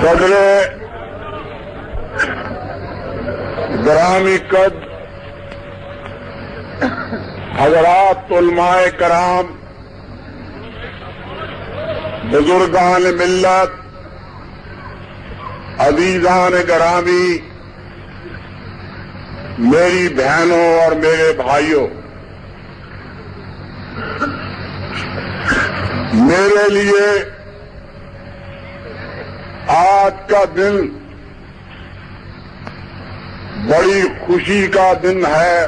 صدر گرامی قد حضرات علماء کرام، بزرگان ملت، عزیزان گرامی، میری بہنوں اور میرے بھائیوں، میرے لیے آج کا دن بڑی خوشی کا دن ہے،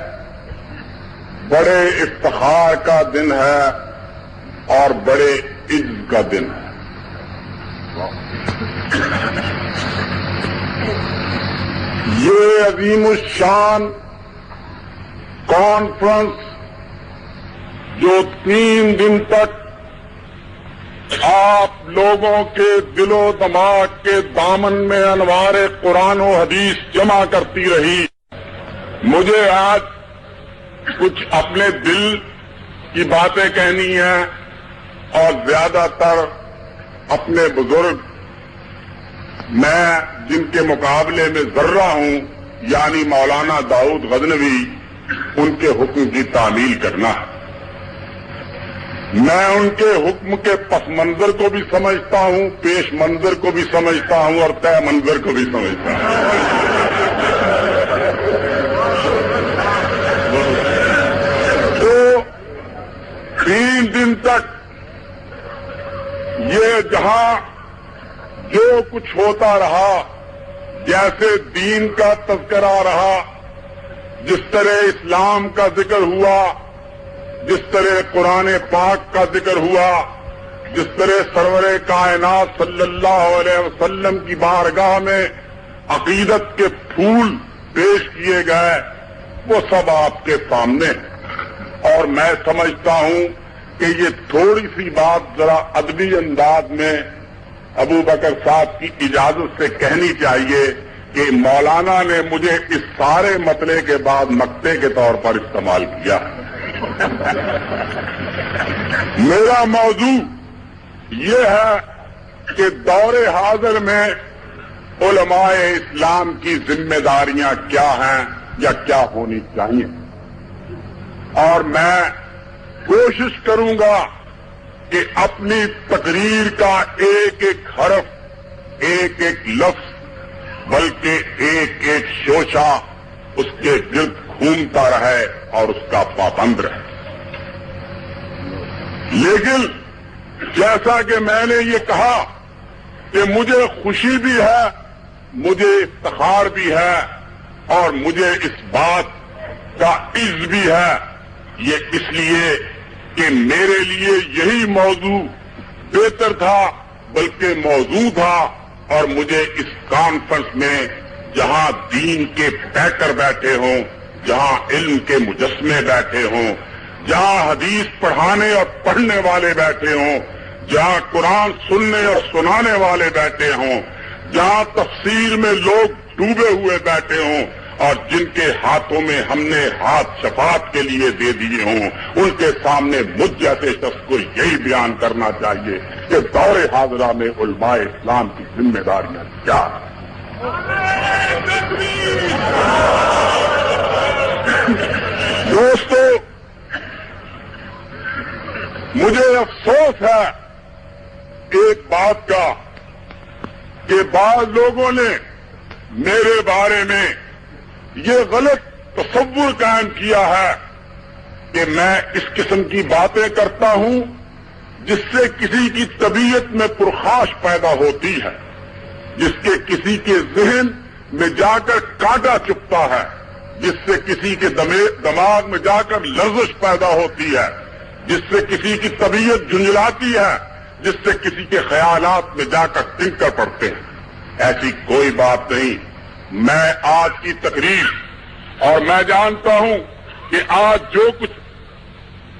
بڑے افتخار کا دن ہے اور بڑے عز کا دن ہے۔ یہ عظیم الشان کانفرنس جو 3 دن تک آپ لوگوں کے دل و دماغ کے دامن میں انوار قرآن و حدیث جمع کرتی رہی، مجھے آج کچھ اپنے دل کی باتیں کہنی ہیں اور زیادہ تر اپنے بزرگ، میں جن کے مقابلے میں ذرہ ہوں، یعنی مولانا داؤد غزنوی، ان کے حکم کی تعمیل کرنا ہے۔ میں ان کے حکم کے پس منظر کو بھی سمجھتا ہوں، پیش منظر کو بھی سمجھتا ہوں اور طے منظر کو بھی سمجھتا ہوں۔ تو 3 دن تک یہ جہاں جو کچھ ہوتا رہا، جیسے دین کا تذکرہ رہا، جس طرح اسلام کا ذکر ہوا، جس طرح قرآن پاک کا ذکر ہوا، جس طرح سرور کائنات صلی اللہ علیہ وسلم کی بارگاہ میں عقیدت کے پھول پیش کیے گئے، وہ سب آپ کے سامنے ہیں۔ اور میں سمجھتا ہوں کہ یہ تھوڑی سی بات ذرا ادبی انداز میں ابو بکر صاحب کی اجازت سے کہنی چاہیے کہ مولانا نے مجھے اس سارے مسئلے کے بعد نقطے کے طور پر استعمال کیا۔ میرا موضوع یہ ہے کہ دور حاضر میں علماء اسلام کی ذمہ داریاں کیا ہیں یا کیا ہونی چاہیے، اور میں کوشش کروں گا کہ اپنی تقریر کا ایک ایک حرف، ایک ایک لفظ، بلکہ ایک ایک شوشہ اس کے گرد گھومتا رہے اور اس کا پابند رہے۔ لیکن جیسا کہ میں نے یہ کہا کہ مجھے خوشی بھی ہے، مجھے افتخار بھی ہے اور مجھے اس بات کا عز بھی ہے، یہ اس لیے کہ میرے لیے یہی موضوع بہتر تھا، بلکہ موضوع تھا، اور مجھے اس کانفرنس میں جہاں دین کے پیکر بیٹھے ہوں، جہاں علم کے مجسمے بیٹھے ہوں، جہاں حدیث پڑھانے اور پڑھنے والے بیٹھے ہوں، جہاں قرآن سننے اور سنانے والے بیٹھے ہوں، جہاں تفسیر میں لوگ ڈوبے ہوئے بیٹھے ہوں، اور جن کے ہاتھوں میں ہم نے ہاتھ شفاعت کے لیے دے دیے ہوں، ان کے سامنے مجھ جیسے شخص کو یہی بیان کرنا چاہیے کہ دور حاضرہ میں علماء اسلام کی ذمہ داریاں کیا ہیں۔ دوستو، مجھے افسوس ہے ایک بات کا کہ بعض لوگوں نے میرے بارے میں یہ غلط تصور قائم کیا ہے کہ میں اس قسم کی باتیں کرتا ہوں جس سے کسی کی طبیعت میں پرخاش پیدا ہوتی ہے، جس کے کسی کے ذہن میں جا کر کانٹا چبھتا ہے، جس سے کسی کے دماغ میں جا کر لرزش پیدا ہوتی ہے، جس سے کسی کی طبیعت جھنجھلاتی ہے، جس سے کسی کے خیالات میں جا کر تنکر پڑتے ہیں۔ ایسی کوئی بات نہیں۔ میں آج کی تقریر، اور میں جانتا ہوں کہ آج جو کچھ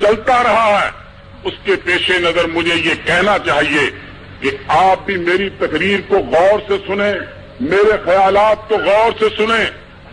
چلتا رہا ہے اس کے پیش نظر مجھے یہ کہنا چاہیے کہ آپ بھی میری تقریر کو غور سے سنیں، میرے خیالات کو غور سے سنیں۔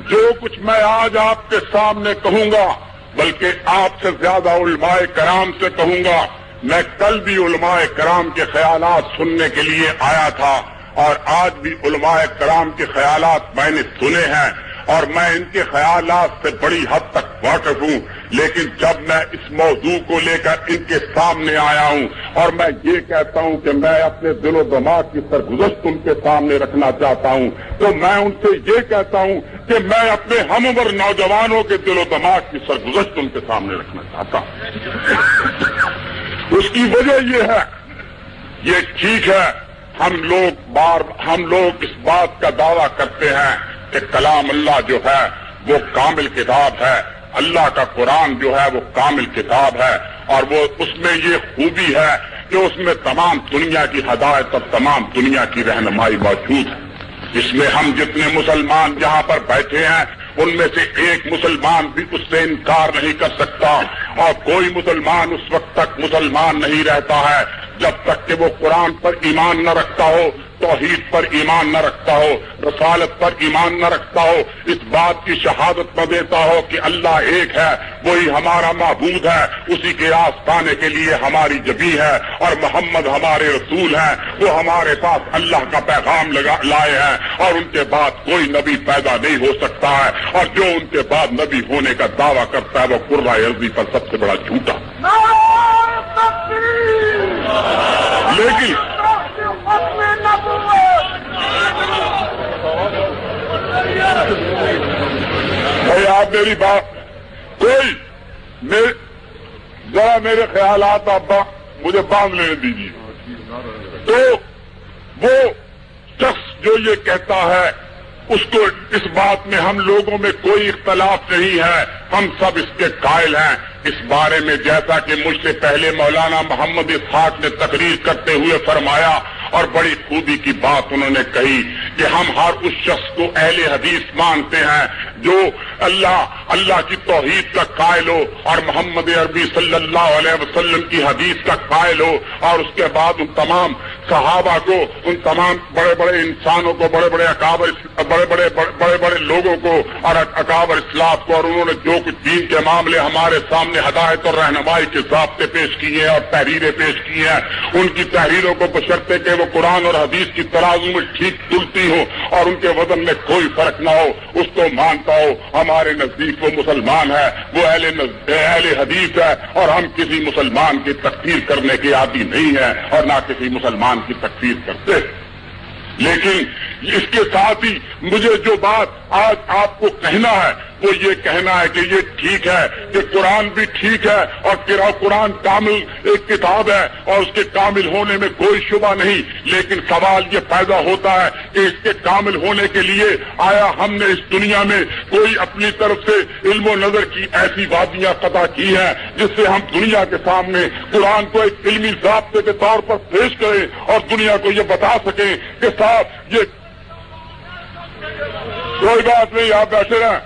جو کچھ میں آج آپ کے سامنے کہوں گا، بلکہ آپ سے زیادہ علماء کرام سے کہوں گا۔ میں کل بھی علماء کرام کے خیالات سننے کے لیے آیا تھا، اور آج بھی علماء کرام کے خیالات میں نے سنے ہیں اور میں ان کے خیالات سے بڑی حد تک واقف ہوں، لیکن جب میں اس موضوع کو لے کر ان کے سامنے آیا ہوں اور میں یہ کہتا ہوں کہ میں اپنے دل و دماغ کی سرگزشت ان کے سامنے رکھنا چاہتا ہوں، تو میں ان سے یہ کہتا ہوں کہ میں اپنے ہم عمر نوجوانوں کے دل و دماغ کی سرگزشت ان کے سامنے رکھنا چاہتا ہوں۔ اس کی وجہ یہ ہے، یہ ٹھیک ہے ہم لوگ اس بات کا دعویٰ کرتے ہیں کہ کلام اللہ جو ہے وہ کامل کتاب ہے، اللہ کا قرآن جو ہے وہ کامل کتاب ہے، اور وہ اس میں یہ خوبی ہے کہ اس میں تمام دنیا کی ہدایت اور تمام دنیا کی رہنمائی موجود ہے۔ اس میں ہم جتنے مسلمان جہاں پر بیٹھے ہیں ان میں سے ایک مسلمان بھی اس سے انکار نہیں کر سکتا، اور کوئی مسلمان اس وقت تک مسلمان نہیں رہتا ہے جب تک کہ وہ قرآن پر ایمان نہ رکھتا ہو، توحید پر ایمان نہ رکھتا ہو، رسالت پر ایمان نہ رکھتا ہو، اس بات کی شہادت نہ دیتا ہو کہ اللہ ایک ہے، وہی ہمارا معبود ہے، اسی کے راس پانے کے لیے ہماری جبی ہے، اور محمد ہمارے رسول ہیں، وہ ہمارے پاس اللہ کا پیغام لائے ہیں، اور ان کے بعد کوئی نبی پیدا نہیں ہو سکتا ہے، اور جو ان کے بعد نبی ہونے کا دعویٰ کرتا ہے وہ قرہ ارضی پر سب سے بڑا جھوٹا۔ لیکن بھائی آپ میری بات ذرا میرے خیالات آپ مجھے باندھ لینے دیجیے۔ تو وہ شخص جو یہ کہتا ہے اس کو اس بات میں ہم لوگوں میں کوئی اختلاف نہیں ہے، ہم سب اس کے قائل ہیں۔ اس بارے میں جیسا کہ مجھ سے پہلے مولانا محمد اسحاق نے تقریر کرتے ہوئے فرمایا، اور بڑی خوبی کی بات انہوں نے کہی کہ ہم ہر اس شخص کو اہل حدیث مانتے ہیں جو اللہ کی توحید کا قائل ہو اور محمد عربی صلی اللہ علیہ وسلم کی حدیث کا قائل ہو، اور اس کے بعد ان تمام صحابہ کو، ان تمام بڑے بڑے انسانوں کو، بڑے بڑے لوگوں کو اور اکابر اسلاف کو، اور انہوں نے جو کچھ دین کے معاملے ہمارے سامنے ہدایت اور رہنمائی کے ضابطے پیش کیے ہیں اور تحریریں پیش کی ہیں، ان کی تحریروں کو بشرطے کہ وہ قرآن اور حدیث کی ترازو میں ٹھیک تلتی ہو اور ان کے وزن میں کوئی فرق نہ ہو، اس کو مانتا ہو، ہمارے نزدیک وہ مسلمان ہے، وہ اہل حدیث ہے، اور ہم کسی مسلمان کی تکفیر کرنے کے عادی نہیں ہیں اور نہ کسی مسلمان کی تکفیر کرتے۔ لیکن اس کے ساتھ ہی مجھے جو بات آج آپ کو کہنا ہے وہ یہ کہنا ہے کہ یہ ٹھیک ہے کہ قرآن بھی ٹھیک ہے اور قرآن کامل ایک کتاب ہے اور اس کے کامل ہونے میں کوئی شبہ نہیں، لیکن سوال یہ پیدا ہوتا ہے کہ اس کے کامل ہونے کے لیے آیا ہم نے اس دنیا میں کوئی اپنی طرف سے علم و نظر کی ایسی وادیاں قطع کی ہیں جس سے ہم دنیا کے سامنے قرآن کو ایک علمی ضابطے کے طور پر پیش کریں اور دنیا کو یہ بتا سکیں کہ صاحب یہ کوئی بات نہیں، آپ بیٹھے رہیں،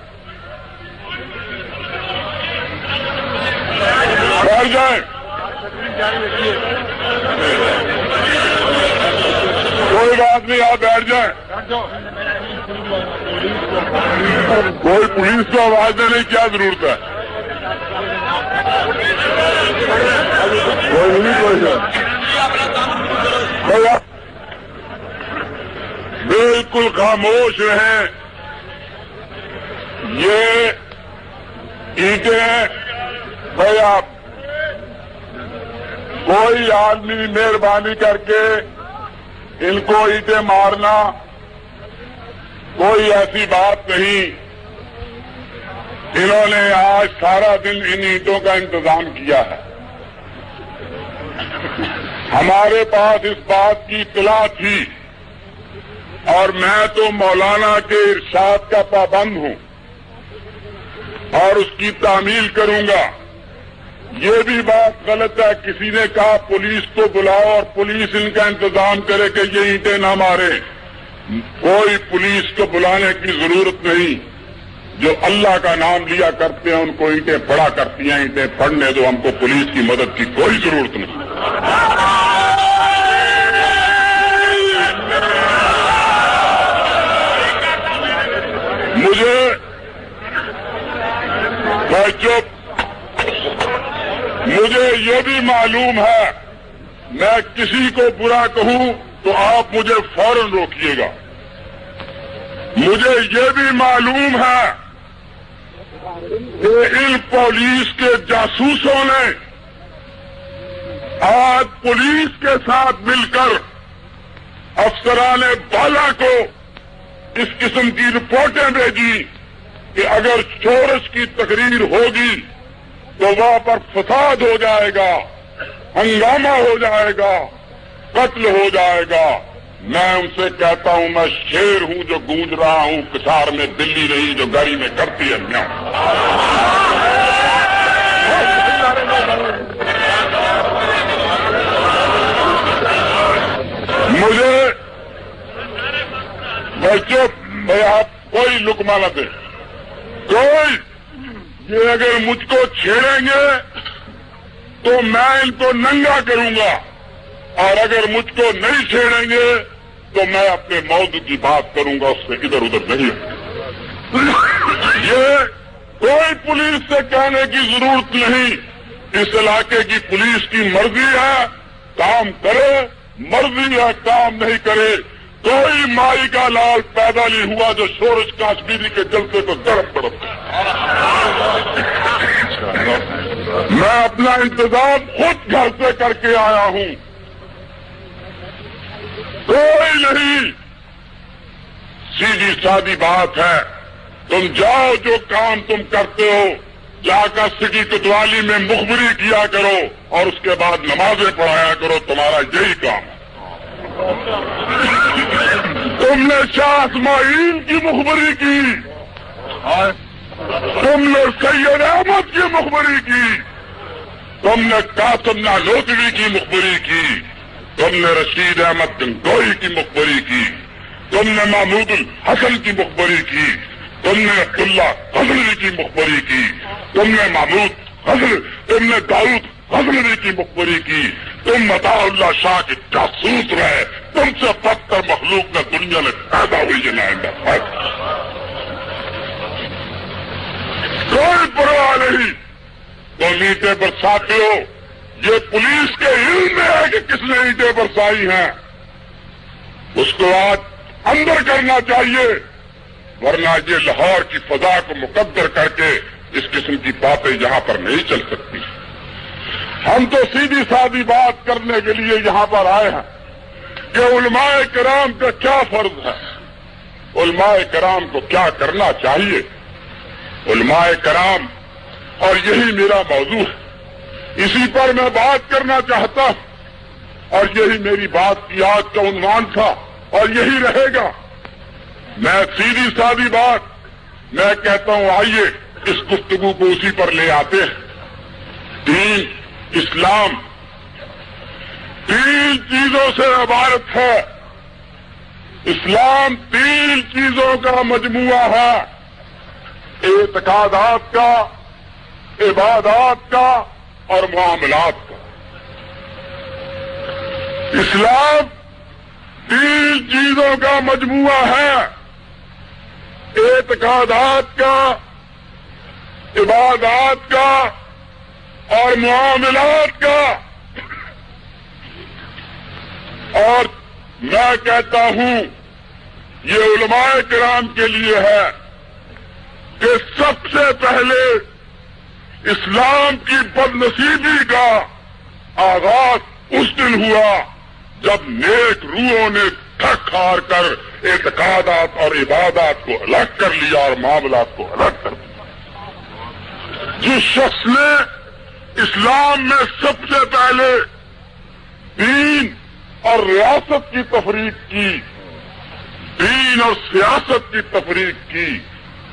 بیٹھ جائیں، کوئی بات نہیں، آپ بیٹھ جائیں، کوئی پولیس کو آواز دینے کی کیا ضرورت ہے؟ بالکل خاموش رہیں، یہ اینٹیں بھائی آپ کوئی آدمی مہربانی کر کے ان کو اینٹیں مارنا کوئی ایسی بات نہیں، انہوں نے آج سارا دن ان اینٹوں کا انتظام کیا ہے، ہمارے پاس اس بات کی اطلاع تھی اور میں تو مولانا کے ارشاد کا پابند ہوں اور اس کی تعمیل کروں گا۔ یہ بھی بات غلط ہے، کسی نے کہا پولیس کو بلاؤ اور پولیس ان کا انتظام کرے کہ یہ اینٹیں نہ مارے، کوئی پولیس کو بلانے کی ضرورت نہیں، جو اللہ کا نام لیا کرتے ہیں ان کو اینٹیں پڑا کرتی ہیں، اینٹیں پڑھنے دو، ہم کو پولیس کی مدد کی کوئی ضرورت نہیں۔ مجھے یہ بھی معلوم ہے میں کسی کو برا کہوں تو آپ مجھے فوراً روکیے گا. مجھے یہ بھی معلوم ہے کہ ان پولیس کے جاسوسوں نے آج پولیس کے ساتھ مل کر افسران بالا کو اس قسم کی رپورٹیں بھیجی کہ اگر شورش کی تقریر ہوگی تو وہاں پر فساد ہو جائے گا، ہنگامہ ہو جائے گا، قتل ہو جائے گا. میں ان سے کہتا ہوں میں شیر ہوں جو گونج رہا ہوں، کسار میں بلی نہیں جو گاڑی میں کرتی ہے. مجھے بھائی آپ کوئی لقمہ نہ دیں، کوئی. یہ اگر مجھ کو چھیڑیں گے تو میں ان کو ننگا کروں گا، اور اگر مجھ کو نہیں چھیڑیں گے تو میں اپنے موضوع کی بات کروں گا، اس سے ادھر ادھر نہیں. یہ کوئی پولیس سے کہنے کی ضرورت نہیں. اس علاقے کی پولیس کی مرضی ہے کام کرے، مرضی ہے کام نہیں کرے. کوئی مائی کا لال پیدا نہیں ہوا جو شورش کاشمیری کے جلسے کو تڑپ تڑپ. میں اپنا انتظام خود گھر سے کر کے آیا ہوں، کوئی نہیں. سیدھی سادی بات ہے، تم جاؤ جو کام تم کرتے ہو جا کر سٹی کوتوالی میں مخبری کیا کرو اور اس کے بعد نمازیں پڑھایا کرو، تمہارا یہی کام ہے. تم نے شاہ اسماعیل کی مخبری کی، تم نے سید احمد کی مخبری کی، تم نے قاسم نانوتوی کی مخبری کی، تم نے رشید احمد گنگوئی کی مخبری کی، تم نے محمود الحسن کی مخبری کی، تم نے عبداللہ غزنوی کی مخبری کی، تم نے داؤد غزنوی کی مخبری کی. تم عطا اللہ شاہ کے جاسوس رہے. تم سے بدتر مخلوق میں دنیا میں پیدا ہوئی ہے نائندہ. کوئی پرواہ نہیں. تم اینٹیں برساتے ہو، یہ پولیس کے علم میں ہے کہ کس نے اینٹیں برسائی ہیں. اس کو آج اندر کرنا چاہیے، ورنہ یہ لاہور کی فضا کو مقدر کر کے اس قسم کی باتیں یہاں پر نہیں چل سکتی. ہم تو سیدھی سادی بات کرنے کے لیے یہاں پر آئے ہیں کہ علماء کرام کا کیا فرض ہے، علماء کرام کو کیا کرنا چاہیے. علماء کرام، اور یہی میرا موضوع ہے، اسی پر میں بات کرنا چاہتا ہوں، اور یہی میری بات کی آج کا عنوان تھا اور یہی رہے گا. میں سیدھی سادی بات میں کہتا ہوں، آئیے اس گفتگو کو اسی پر لے آتے ہیں. دین اسلام تین چیزوں سے عبارت ہے. اسلام تین چیزوں کا مجموعہ ہے، اعتقادات کا، عبادات کا اور معاملات کا. اسلام تین چیزوں کا مجموعہ ہے، اعتقادات کا، عبادات کا اور معاملات کا. اور میں کہتا ہوں یہ علماء کرام کے لیے ہے کہ سب سے پہلے اسلام کی بدنصیبی کا آغاز اس دن ہوا جب نیک روحوں نے تھک ہار کر اعتقادات اور عبادات کو الگ کر لیا اور معاملات کو الگ کر دیا. جس شخص نے اسلام میں سب سے پہلے دین اور ریاست کی تفریق کی، دین اور سیاست کی تفریق کی،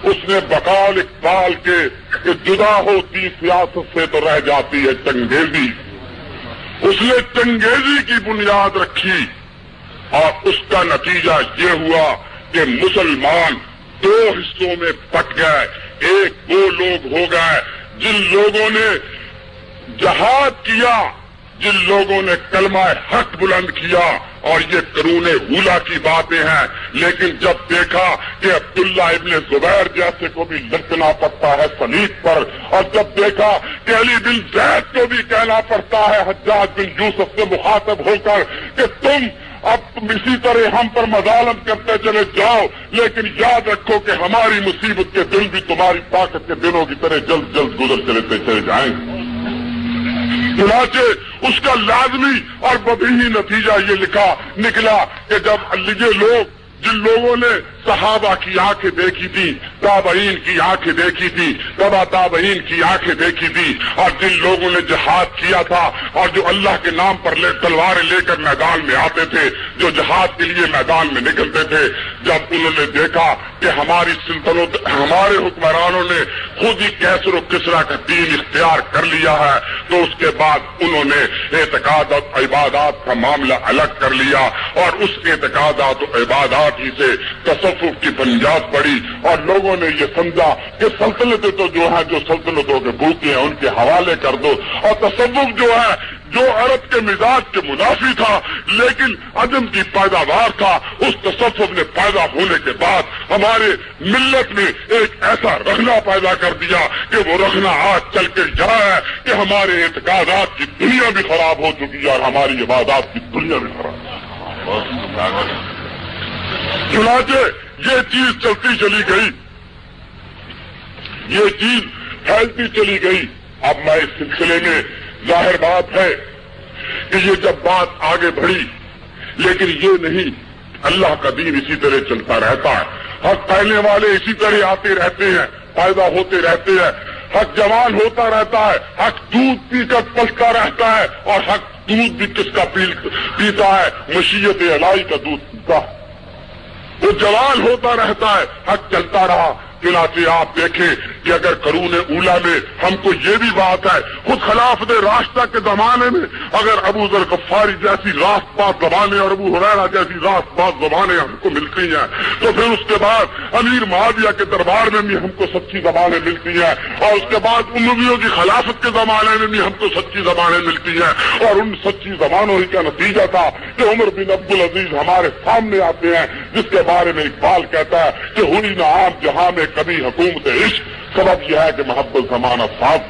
اس نے بقول اقبال کے کہ جدا ہوتی سیاست سے تو رہ جاتی ہے چنگیزی. اس نے چنگیزی کی بنیاد رکھی اور اس کا نتیجہ یہ ہوا کہ مسلمان دو حصوں میں بٹ گئے. ایک وہ لوگ ہو گئے جن لوگوں نے جہاد کیا، جن لوگوں نے کلمہ حق بلند کیا، اور یہ قرون اولا کی باتیں ہیں، لیکن جب دیکھا کہ عبداللہ ابن زبیر جیسے کو بھی لٹکنا پڑتا ہے صلیب پر، اور جب دیکھا کہ علی بن زید کو بھی کہنا پڑتا ہے حجاج بن یوسف سے مخاطب ہو کر کہ تم اب تم اسی طرح ہم پر مظالم کرتے چلے جاؤ، لیکن یاد رکھو کہ ہماری مصیبت کے دن بھی تمہاری طاقت کے دنوں کی طرح جلد جلد گزر چلے جائیں گے۔ چنانچہ اس کا لازمی اور بدیہی نتیجہ یہ نکلا کہ جب یہ لوگ، جن لوگوں نے صحابہ کی آنکھیں دیکھی تھی، تابعین کی آنکھیں دیکھی تھی، تبا تابعین کی آنکھیں دیکھی تھی، اور جن لوگوں نے جہاد کیا تھا اور جو اللہ کے نام پر تلواریں لے کر میدان میں آتے تھے، جو جہاد کے لیے میدان میں نکلتے تھے، جب انہوں نے دیکھا کہ ہماری سلطنت، ہمارے حکمرانوں نے خود ہی کیسر و کسرا کا دین اختیار کر لیا ہے، تو اس کے بعد انہوں نے اعتقادات و عبادات کا معاملہ الگ کر لیا، اور اس اعتقادات و عبادات ہی سے تصوف کی بنیاد پڑی، اور لوگوں نے یہ سمجھا کہ سلطنتیں تو جو ہیں، جو سلطنتوں کے بھوکے ہیں ان کے حوالے کر دو، اور تصوف جو ہے، جو عرب کے مزاج کے منافی تھا لیکن عدم کی پیداوار تھا، اس تصوف نے پیدا ہونے کے بعد ہمارے ملت میں ایک ایسا رخنا پیدا کر دیا کہ وہ رخنا آج چل کے جا ہے کہ ہمارے اعتقادات کی دنیا بھی خراب ہو چکی ہے اور ہماری عبادات کی دنیا بھی خراب ہو چکی ہے۔ چنانچہ یہ چیز چلتی چلی گئی، یہ چیز پھیلتی چلی گئی۔ اب میں اس سلسلے میں ظاہر بات ہے کہ یہ جب بات آگے بڑھی، لیکن یہ نہیں، اللہ کا دین اسی طرح چلتا رہتا ہے، حق کہنے والے اسی طرح آتے رہتے ہیں، پیدا ہوتے رہتے ہیں، حق جوان ہوتا رہتا ہے، حق دودھ پی کر پلتا رہتا ہے، اور حق دودھ بھی کس کا پیتا ہے؟ مشیت الہی کا دودھ پیتا ہے، وہ جوان ہوتا رہتا ہے، حق چلتا رہا۔ چنانچہ آپ دیکھیں کہ اگر قرون اولا میں ہم کو یہ بھی بات ہے، خود خلافت راشدہ کے زمانے میں اگر ابو ذر غفاری جیسی راست باز زبانیں اور ابو ہریرہ جیسی راست باز زبانیں ہم کو ملتی ہیں، تو پھر اس کے بعد امیر معاویہ کے دربار میں بھی ہم کو سچی زبانیں ملتی ہیں، اور اس کے بعد امویوں کی خلافت کے زمانے میں بھی ہم کو سچی زبانیں ملتی ہیں، اور ان سچی زبانوں ہی کا نتیجہ تھا کہ عمر بن عبدالعزیز ہمارے سامنے آتے ہیں، جس کے بارے میں اقبال کہتا ہے کہ ہوئی نہ عام جہاں میں کبھی حکومت عشق، سبب یہ ہے کہ محبت زمانہ صاف۔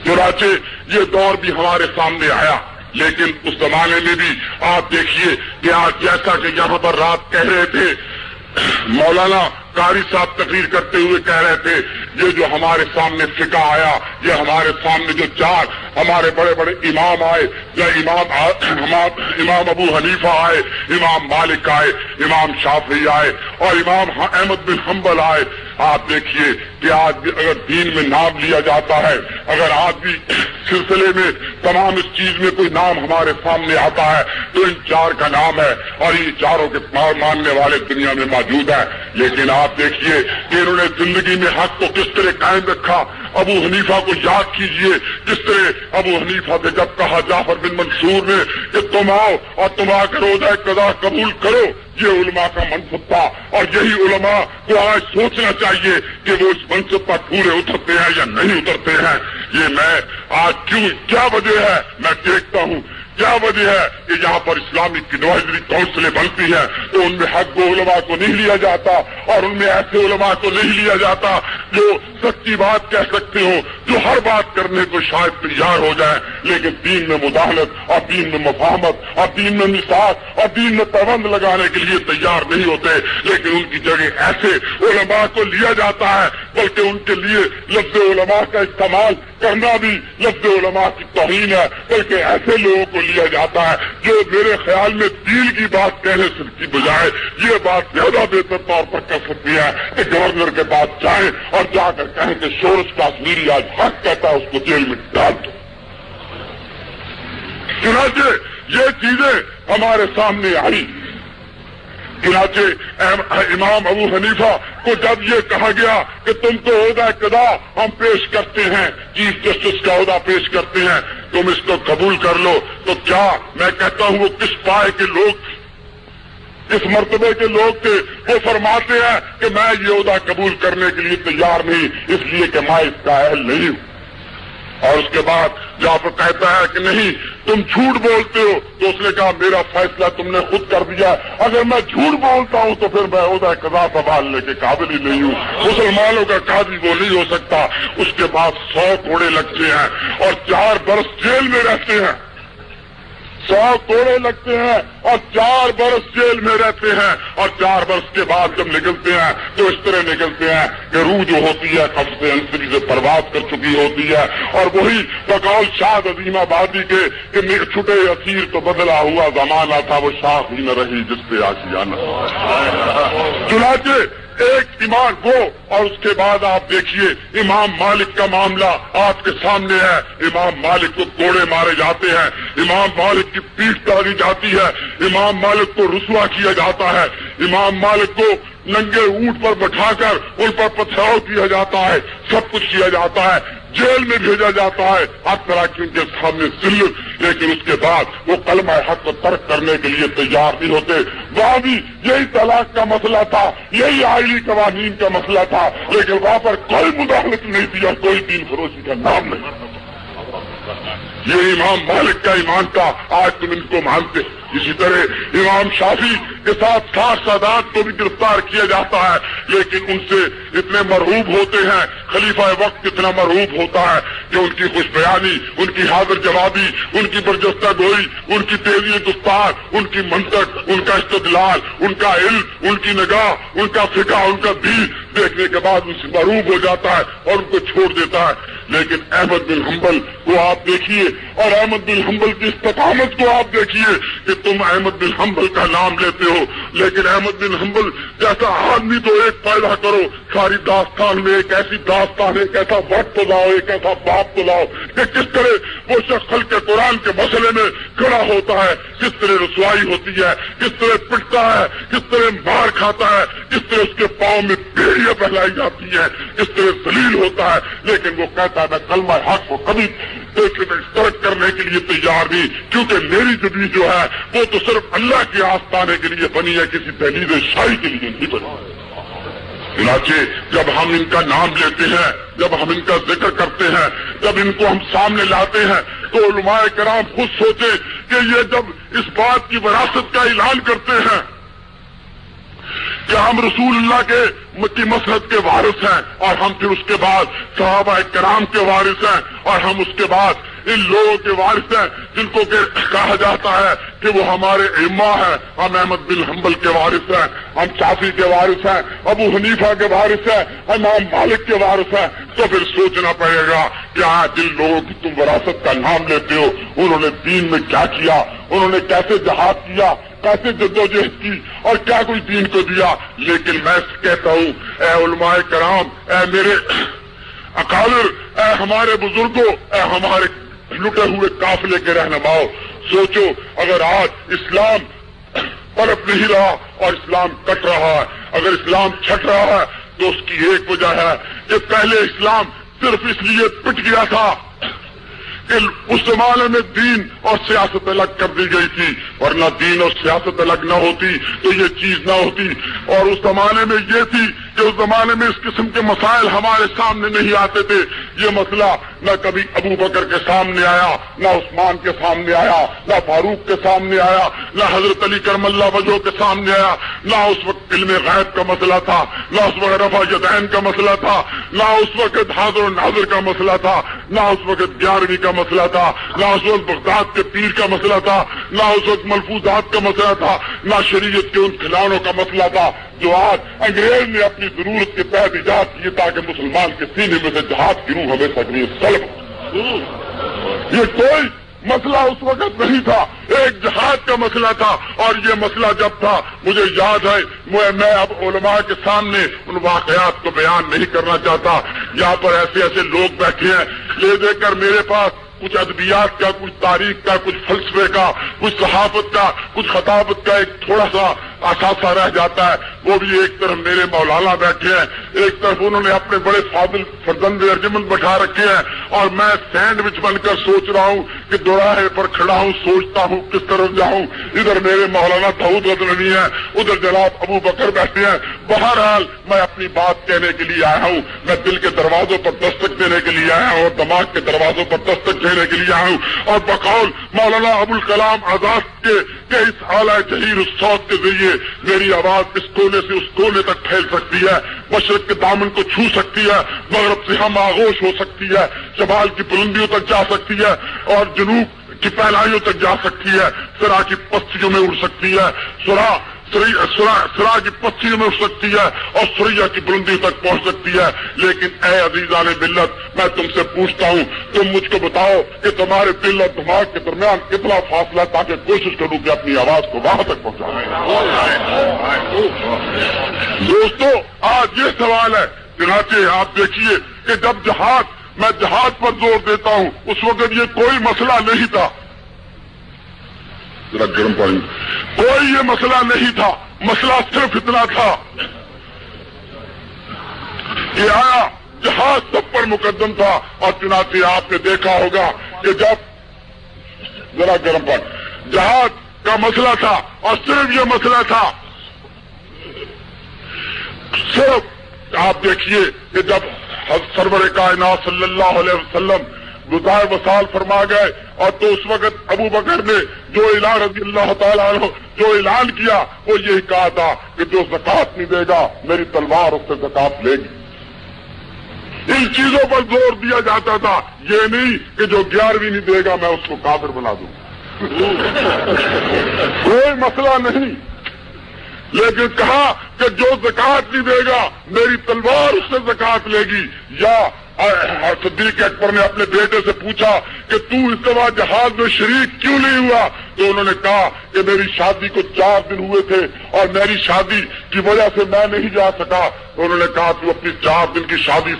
چنانچہ یہ دور بھی ہمارے سامنے آیا، لیکن اس زمانے میں بھی آپ دیکھیے کہ آج جیسا کہ یہاں پر رات کہہ رہے تھے، مولانا قاری صاحب تقریر کرتے ہوئے کہہ رہے تھے، یہ جو ہمارے سامنے فقہ آیا، یہ ہمارے سامنے جو چار ہمارے بڑے بڑے امام آئے، یا امام ابو حنیفہ آئے، امام مالک آئے، امام شافعی آئے، اور امام احمد بن حنبل آئے، آپ دیکھیے کہ آج بھی اگر دین میں نام لیا جاتا ہے، اگر آج بھی سلسلے میں تمام اس چیز میں کوئی نام ہمارے سامنے آتا ہے تو ان چار کا نام ہے، اور یہ چاروں کے ماننے والے دنیا میں موجود ہیں۔ لیکن آپ دیکھیے کہ انہوں نے زندگی میں حق کو کس طرح قائم رکھا۔ ابو حنیفہ کو یاد کیجئے، کس طرح ابو حنیفہ سے جب کہا جعفر بن منصور نے کہ تم آؤ اور تم آ کر روزہ قضا قبول کرو، یہ علماء کا منصب تھا، اور یہی علماء کو آج سوچنا چاہیے کہ وہ اس منصب پر پورے اترتے ہیں یا نہیں اترتے ہیں۔ یہ میں آج کیا وجہ ہے، میں دیکھتا ہوں کیا وجہ ہے کہ یہاں پر اسلامک ایڈوائزری کونسلیں بنتی ہیں تو ان میں حق و علماء کو نہیں لیا جاتا، اور ان میں ایسے علماء کو نہیں لیا جاتا جو سچی بات کہہ سکتے ہوں، جو ہر بات کرنے کو شاید تیار ہو جائے، لیکن دین میں مداخلت اور دین میں مفاہمت اور دین میں مثاق اور دین میں پابند لگانے کے لیے تیار نہیں ہوتے۔ لیکن ان کی جگہ ایسے علماء کو لیا جاتا ہے، بلکہ ان کے لیے لفظ علماء کا استعمال کرنا بھی لفظ علماء کی توہین ہے، بلکہ ایسے لوگوں کو لیا جاتا ہے جو میرے خیال میں دین کی بات کہنے سے کی بجائے یہ بات زیادہ بہتر طور پر کر سکتی ہے کہ گورنر کے پاس جائیں اور جا کر کہیں کہ شورش کاشمیری آج حق کہتا ہے، اس کو جیل میں ڈال دو۔ چنانچہ یہ چیزیں ہمارے سامنے آئی۔ چنانچہ امام ابو حنیفہ کو جب یہ کہا گیا کہ تم تو عہدہ قضا ہم پیش کرتے ہیں، چیف جسٹس کا عہدہ پیش کرتے ہیں، تم اس کو قبول کر لو، تو کیا میں کہتا ہوں وہ کس پائے کے لوگ، اس مرتبے کے لوگ تھے، وہ فرماتے ہیں کہ میں یہ عہدہ قبول کرنے کے لیے تیار نہیں، اس لیے کہ میں اس کا اہل نہیں ہوں۔ اور اس کے بعد جب وہ کہتا ہے کہ نہیں تم جھوٹ بولتے ہو، تو اس نے کہا میرا فیصلہ تم نے خود کر دیا، اگر میں جھوٹ بولتا ہوں تو پھر میں عہدہ قضا سنبھالنے کے قابل ہی نہیں ہوں، مسلمانوں کا قاضی وہ نہیں ہو سکتا۔ اس کے بعد 100 کوڑے لگتے ہیں اور 4 برس جیل میں رہتے ہیں، 100 کوڑے لگتے ہیں اور 4 برس جیل میں رہتے ہیں، اور 4 برس کے بعد جب نکلتے ہیں تو اس طرح نکلتے ہیں کہ روح جو ہوتی ہے قبض انصری سے پرواز کر چکی ہوتی ہے، اور وہی بقول شاد عظیم آبادی کے کہ چھٹے اسیر تو بدلا ہوا زمانہ تھا، وہ شاخ ہی نہ رہی جس پہ آشیانہ۔ چنانچہ ایک ایمان وہ، اور اس کے بعد آپ دیکھیے امام مالک کا معاملہ آپ کے سامنے ہے۔ امام مالک کو کوڑے مارے جاتے ہیں، امام مالک کی پیٹھ ڈالی جاتی ہے، امام مالک کو رسوا کیا جاتا ہے، امام مالک کو ننگے اونٹ پر بٹھا کر ان پر پتھراؤ کیا جاتا ہے، سب کچھ کیا جاتا ہے، جیل میں بھیجا جاتا ہے، ہر طرح کی ان کے سامنے ذلت، لیکن اس کے بعد وہ کلمہ حق کو ترک کرنے کے لیے تیار نہیں ہوتے۔ وہاں بھی یہی طلاق کا مسئلہ تھا، یہی آئلی قوانین کا مسئلہ تھا، لیکن وہاں پر کوئی مداخلت نہیں تھی اور کوئی دین فروشی کا نام نہیں۔ یہ امام مالک کا ایمان تھا، آج تم ان کو مانتے۔ اسی طرح امام شافعی کے ساتھ 60 سادات کو بھی گرفتار کیا جاتا ہے، لیکن ان سے اتنے مرعوب ہوتے ہیں، خلیفہ وقت اتنا مرعوب ہوتا ہے کہ ان کی خوش بیانی، ان کی حاضر جوابی، ان کی برجستہ گوئی، ان کی تیزی گفتار، ان کی منطق، ان کا استدلال، ان کا علم، ان کی نگاہ، ان کا فقہ، ان کا دین دیکھنے کے بعد ان سے مرعوب ہو جاتا ہے اور ان کو چھوڑ دیتا ہے۔ لیکن احمد بن حنبل کو آپ دیکھیے، اور احمد بن حنبل کی استقامت کو آپ دیکھیے کہ تم احمد بن حنبل کا نام لیتے ہو، لیکن احمد بن حنبل جیسا آدمی تو ایک پیدا کرو، ساری داستان میں ایک ایسی داستان، ایک ایسا وقت تو لاؤ، ایک ایسا باپ تو لاؤ کہ کس طرح وہ شخص خلق قرآن کے مسئلے میں کھڑا ہوتا ہے، کس طرح رسوائی ہوتی ہے، کس طرح پٹتا ہے، کس طرح مار کھاتا ہے، کس طرح اس کے پاؤں میں بیڑیاں پہلائی جاتی ہیں، کس طرح ذلیل ہوتا ہے، لیکن وہ کہتا ہے میں کلمہ حق کو کبھی ترک کرنے کے لیے تیار نہیں، کیونکہ میری زندگی جو ہے وہ تو صرف اللہ کے آستانے کے لیے بنی ہے، کسی دہلیز شاہی کے لیے نہیں بنی۔ چنانچہ جب ہم ان کا نام لیتے ہیں، جب ہم ان کا ذکر کرتے ہیں، جب ان کو ہم سامنے لاتے ہیں تو علماء کرام خود سوچے کہ یہ جب اس بات کی وراثت کا اعلان کرتے ہیں کہ ہم رسول اللہ کے مسلک کے وارث ہیں، اور ہم پھر اس کے بعد صحابہ کرام کے وارث ہیں، اور ہم اس کے بعد ان لوگوں کے وارث ہیں جن کو کہا جاتا ہے کہ وہ ہمارے ائمہ ہیں، ہم احمد بن حنبل کے وارث ہیں، ہم شافعی کے وارث ہیں، ابو حنیفہ کے وارث ہیں، امام مالک کے وارث ہیں، تو پھر سوچنا پڑے گا کہ آج جن لوگوں کی تم وراثت کا نام لیتے ہو انہوں نے دین میں کیا کیا، انہوں نے کیسے جہاد کیا، کیسے جدوجہد کی، اور کیا کوئی دین کو دیا۔ لیکن میں کہتا ہوں اے علماء کرام، اے میرے اکابر، اے ہمارے بزرگوں، اے ہمارے لٹے ہوئے قافلے کے رہنماؤں، سوچو اگر آج اسلام پلٹ نہیں رہا اور اسلام کٹ رہا ہے، اگر اسلام چھٹ رہا ہے تو اس کی ایک وجہ ہے کہ پہلے اسلام صرف اس لیے پٹ گیا تھا کہ اس زمانے میں دین اور سیاست الگ کر دی گئی تھی، ورنہ دین اور سیاست الگ نہ ہوتی تو یہ چیز نہ ہوتی۔ اور اس زمانے میں یہ تھی کہ اس زمانے میں اس قسم کے مسائل ہمارے سامنے نہیں آتے تھے۔ یہ مسئلہ نہ کبھی ابو بکر کے سامنے آیا، نہ عثمان کے سامنے آیا، نہ فاروق کے سامنے آیا، نہ حضرت علی کرم اللہ وجہہ کے سامنے آیا، نہ اس وقت علم غیب کا مسئلہ تھا، نہ اس وقت رفع یدین کا مسئلہ تھا، نہ اس وقت حاضر و ناظر کا مسئلہ تھا، نہ اس وقت 11ویں کا مسئلہ تھا، نہ اس وقت بغداد کے پیر کا مسئلہ تھا، نہ اس وقت ملفوظات کا مسئلہ تھا، نہ شریعت کے ان کھلانوں کا مسئلہ تھا جو آج انگریز نے اپنی ضرورت کے تحت ایجاد کیے تاکہ مسلمان کے سینے میں سے جہاد کی روح ہمیشہ کے لیے سلب۔ یہ کوئی مسئلہ اس وقت نہیں تھا، ایک جہاد کا مسئلہ تھا، اور یہ مسئلہ جب تھا مجھے یاد ہے، میں اب علماء کے سامنے ان واقعات کو بیان نہیں کرنا چاہتا، یہاں پر ایسے ایسے لوگ بیٹھے ہیں، لے دے کر میرے پاس کچھ ادبیات کا، کچھ تاریخ کا، کچھ فلسفے کا، کچھ صحافت کا، کچھ خطابت کا ایک تھوڑا سا اثاثہ رہ جاتا ہے۔ وہ بھی ایک طرف میرے مولانا بیٹھے ہیں، ایک طرف انہوں نے اپنے بڑے فاضل فرزند ارجمند بٹھا رکھے ہیں، اور میں سینڈوچ بن کر سوچ رہا ہوں کہ دوراہے پر کھڑا ہوں، سوچتا ہوں کس طرف جاؤں۔ ادھر میرے مولانا داؤد غزنوی ہیں، ادھر جناب ابو بکر بیٹھے ہیں۔ بہرحال میں اپنی بات کہنے کے لیے آیا ہوں، میں دل کے دروازوں پر دستک دینے کے لیے آیا ہوں اور دماغ کے دروازوں پر دستک دینے کے لیے آیا ہوں، اور بقول مولانا ابوالکلام آزاد کے اس اعلیٰ جہیر الصوت کے ذریعے میری آواز اس کونے سے اس کونے تک پھیل سکتی ہے، مشرق کے دامن کو چھو سکتی ہے، مغرب سے ہم آغوش ہو سکتی ہے، شمال کی بلندیوں تک جا سکتی ہے، اور جنوب کی پہلائیوں تک جا سکتی ہے، سرا کی پستیوں میں اڑ سکتی ہے، سرا کی پستیوں میں اٹھ سکتی ہے اور سریا کی بلندی تک پہنچ سکتی ہے. لیکن اے عزیزان ملت، میں تم سے پوچھتا ہوں، تم مجھ کو بتاؤ کہ تمہارے دل اور دماغ کے درمیان کتنا فاصلہ ہے تاکہ کوشش کروں کہ اپنی آواز کو وہاں تک پہنچاؤں. دوستو، آج یہ سوال ہے، چنانچہ آپ دیکھیے کہ جب میں جہاد پر زور دیتا ہوں اس وقت یہ کوئی مسئلہ نہیں تھا، ذرا گرم پانی، کوئی یہ مسئلہ نہیں تھا، مسئلہ صرف اتنا تھا کہ آیا جہاد سب پر مقدم تھا. اور چنانچہ آپ نے دیکھا ہوگا کہ جب ذرا گرم پانی جہاد کا مسئلہ تھا اور صرف یہ مسئلہ تھا، صرف آپ دیکھیے کہ جب سرور کائنات صلی اللہ علیہ وسلم گزار وصال فرما گئے اور تو اس وقت ابو بکر نے جو اعلان رضی اللہ تعالیٰ عنہ جو اعلان کیا وہ یہی کہا تھا کہ جو زکات نہیں دے گا میری تلوار اس سے زکات لے گی. ان چیزوں پر زور دیا جاتا تھا، یہ نہیں کہ جو 11ویں نہیں دے گا میں اس کو کافر بنا دوں. کوئی مسئلہ نہیں، لیکن کہا کہ جو زکات نہیں دے گا میری تلوار اس سے زکات لے گی. یا صدیق اکبر نے اپنے بیٹے سے پوچھا کہ تو اس دفعہ جہاد میں شریک کیوں نہیں ہوا؟ تو انہوں نے کہا کہ میری شادی کو 4 دن ہوئے تھے اور میری شادی کی وجہ سے میں نہیں جا سکا. انہوں نے کہا تو اپنی 4 دن کی شادی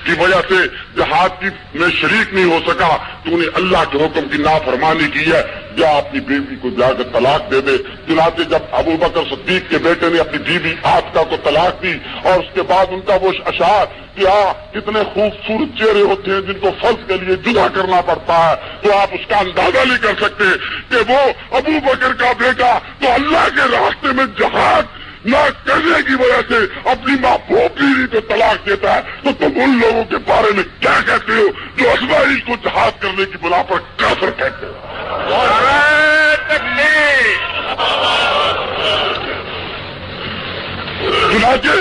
کی وجہ سے جہاد میں شریک نہیں ہو سکا، تو نے اللہ کے حکم کی نافرمانی کی ہے، یا اپنی بیوی کو جا کر طلاق دے دے. چنانچہ جب ابو بکر صدیق کے بیٹے نے اپنی بیوی عاتقہ کو طلاق دی اور اس کے بعد ان کا وہ اشعار کہ کتنے خوبصورت چہرے ہوتے ہیں جن کو فرض کے لیے جدا کرنا پڑتا ہے، تو آپ اس کا اندازہ نہیں کر سکتے کہ وہ ابو بکر کا بیٹا تو اللہ کے راستے میں جہاد نہ کرنے کی وجہ سے اپنی محبوب بیوی کو طلاق دیتا ہے. تو تم ان لوگوں کے بارے میں کیا کہتے ہو جو اسماعیل کو جہاد کرنے کی بنا پر کافر کہتے ہو؟ چنانچہ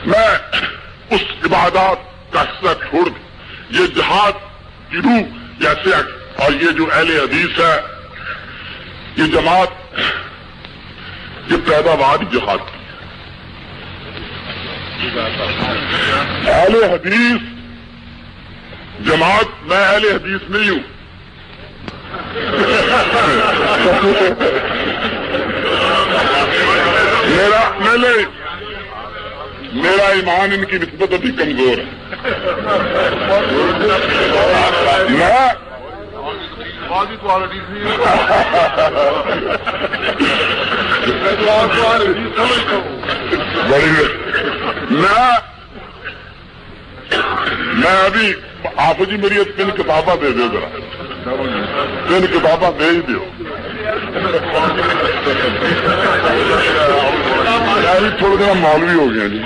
میں اس عبادات کا حصہ چھوڑ دوں، یہ جہاد کی روح جیسے، اور یہ جو اہل حدیث ہے یہ جماعت یہ پیداوار جہاد کی اہل حدیث جماعت. میں اہل حدیث نہیں ہوں، میرا ایمان ان کی نسبت ابھی کمزور ہے. میں ابھی آپ جی میری 3 کتابیں دے دو، ذرا 3 کتابیں دے ہی دو. تھوڑا دیر مولوی ہو گیا جی.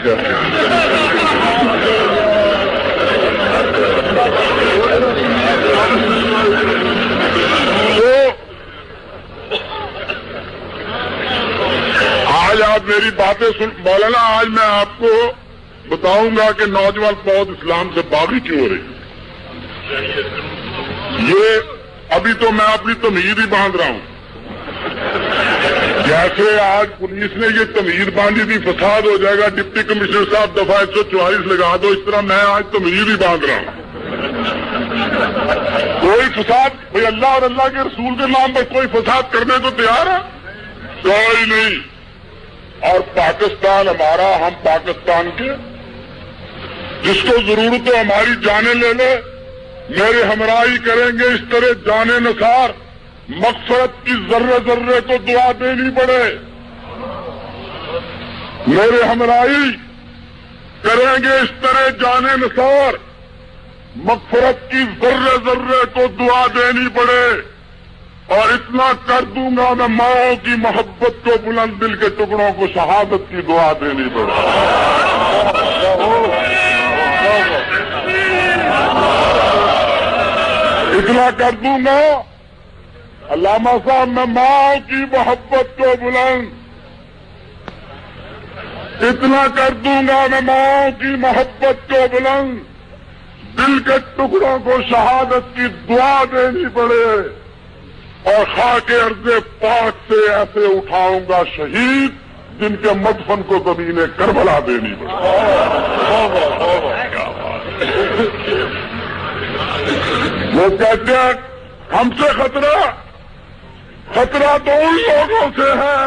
آج آپ میری باتیں سن مولانا، آج میں آپ کو بتاؤں گا کہ نوجوان فوج اسلام سے باغی کیوں ہو رہی. یہ ابھی تو میں اپنی تمہید ہی باندھ رہا ہوں. جیسے آج پولیس نے یہ تمہید باندھی تھی فساد ہو جائے گا، ڈپٹی کمشنر صاحب دفعہ 144 لگا دو، اس طرح میں آج تمہید ہی باندھ رہا ہوں. کوئی فساد بھائی اللہ اور اللہ کے رسول کے نام پر کوئی فساد کرنے کو تیار ہے؟ کوئی نہیں. اور پاکستان ہمارا، ہم پاکستان کے، جس کو ضرورت ہو ہماری جانیں لے لے، میرے ہمراہی کریں گے اس طرح جانے نثار، مغفرت کی ذرے ذرے کو دعا دینی پڑے. میرے ہمراہی کریں گے اس طرح جانے نثار، مغفرت کی ذرے ذرے کو دعا دینی پڑے. اور اتنا کر دوں گا میں ماؤں کی محبت کو، بلند دل کے ٹکڑوں کو شہادت کی دعا دینی پڑے. اتنا کر دوں گا علامہ صاحب میں ماؤں کی محبت کو بلند، اتنا کر دوں گا میں ماؤں کی محبت کو بلند. دل کے ٹکڑوں کو شہادت کی دعا دینی پڑے اور خاک ارض پاک سے ایسے اٹھاؤں گا شہید جن کے مدفن کو زمین کربلا دینی پڑے. وہ کہتے ہیں ہم سے خطرہ تو ان لوگوں سے ہے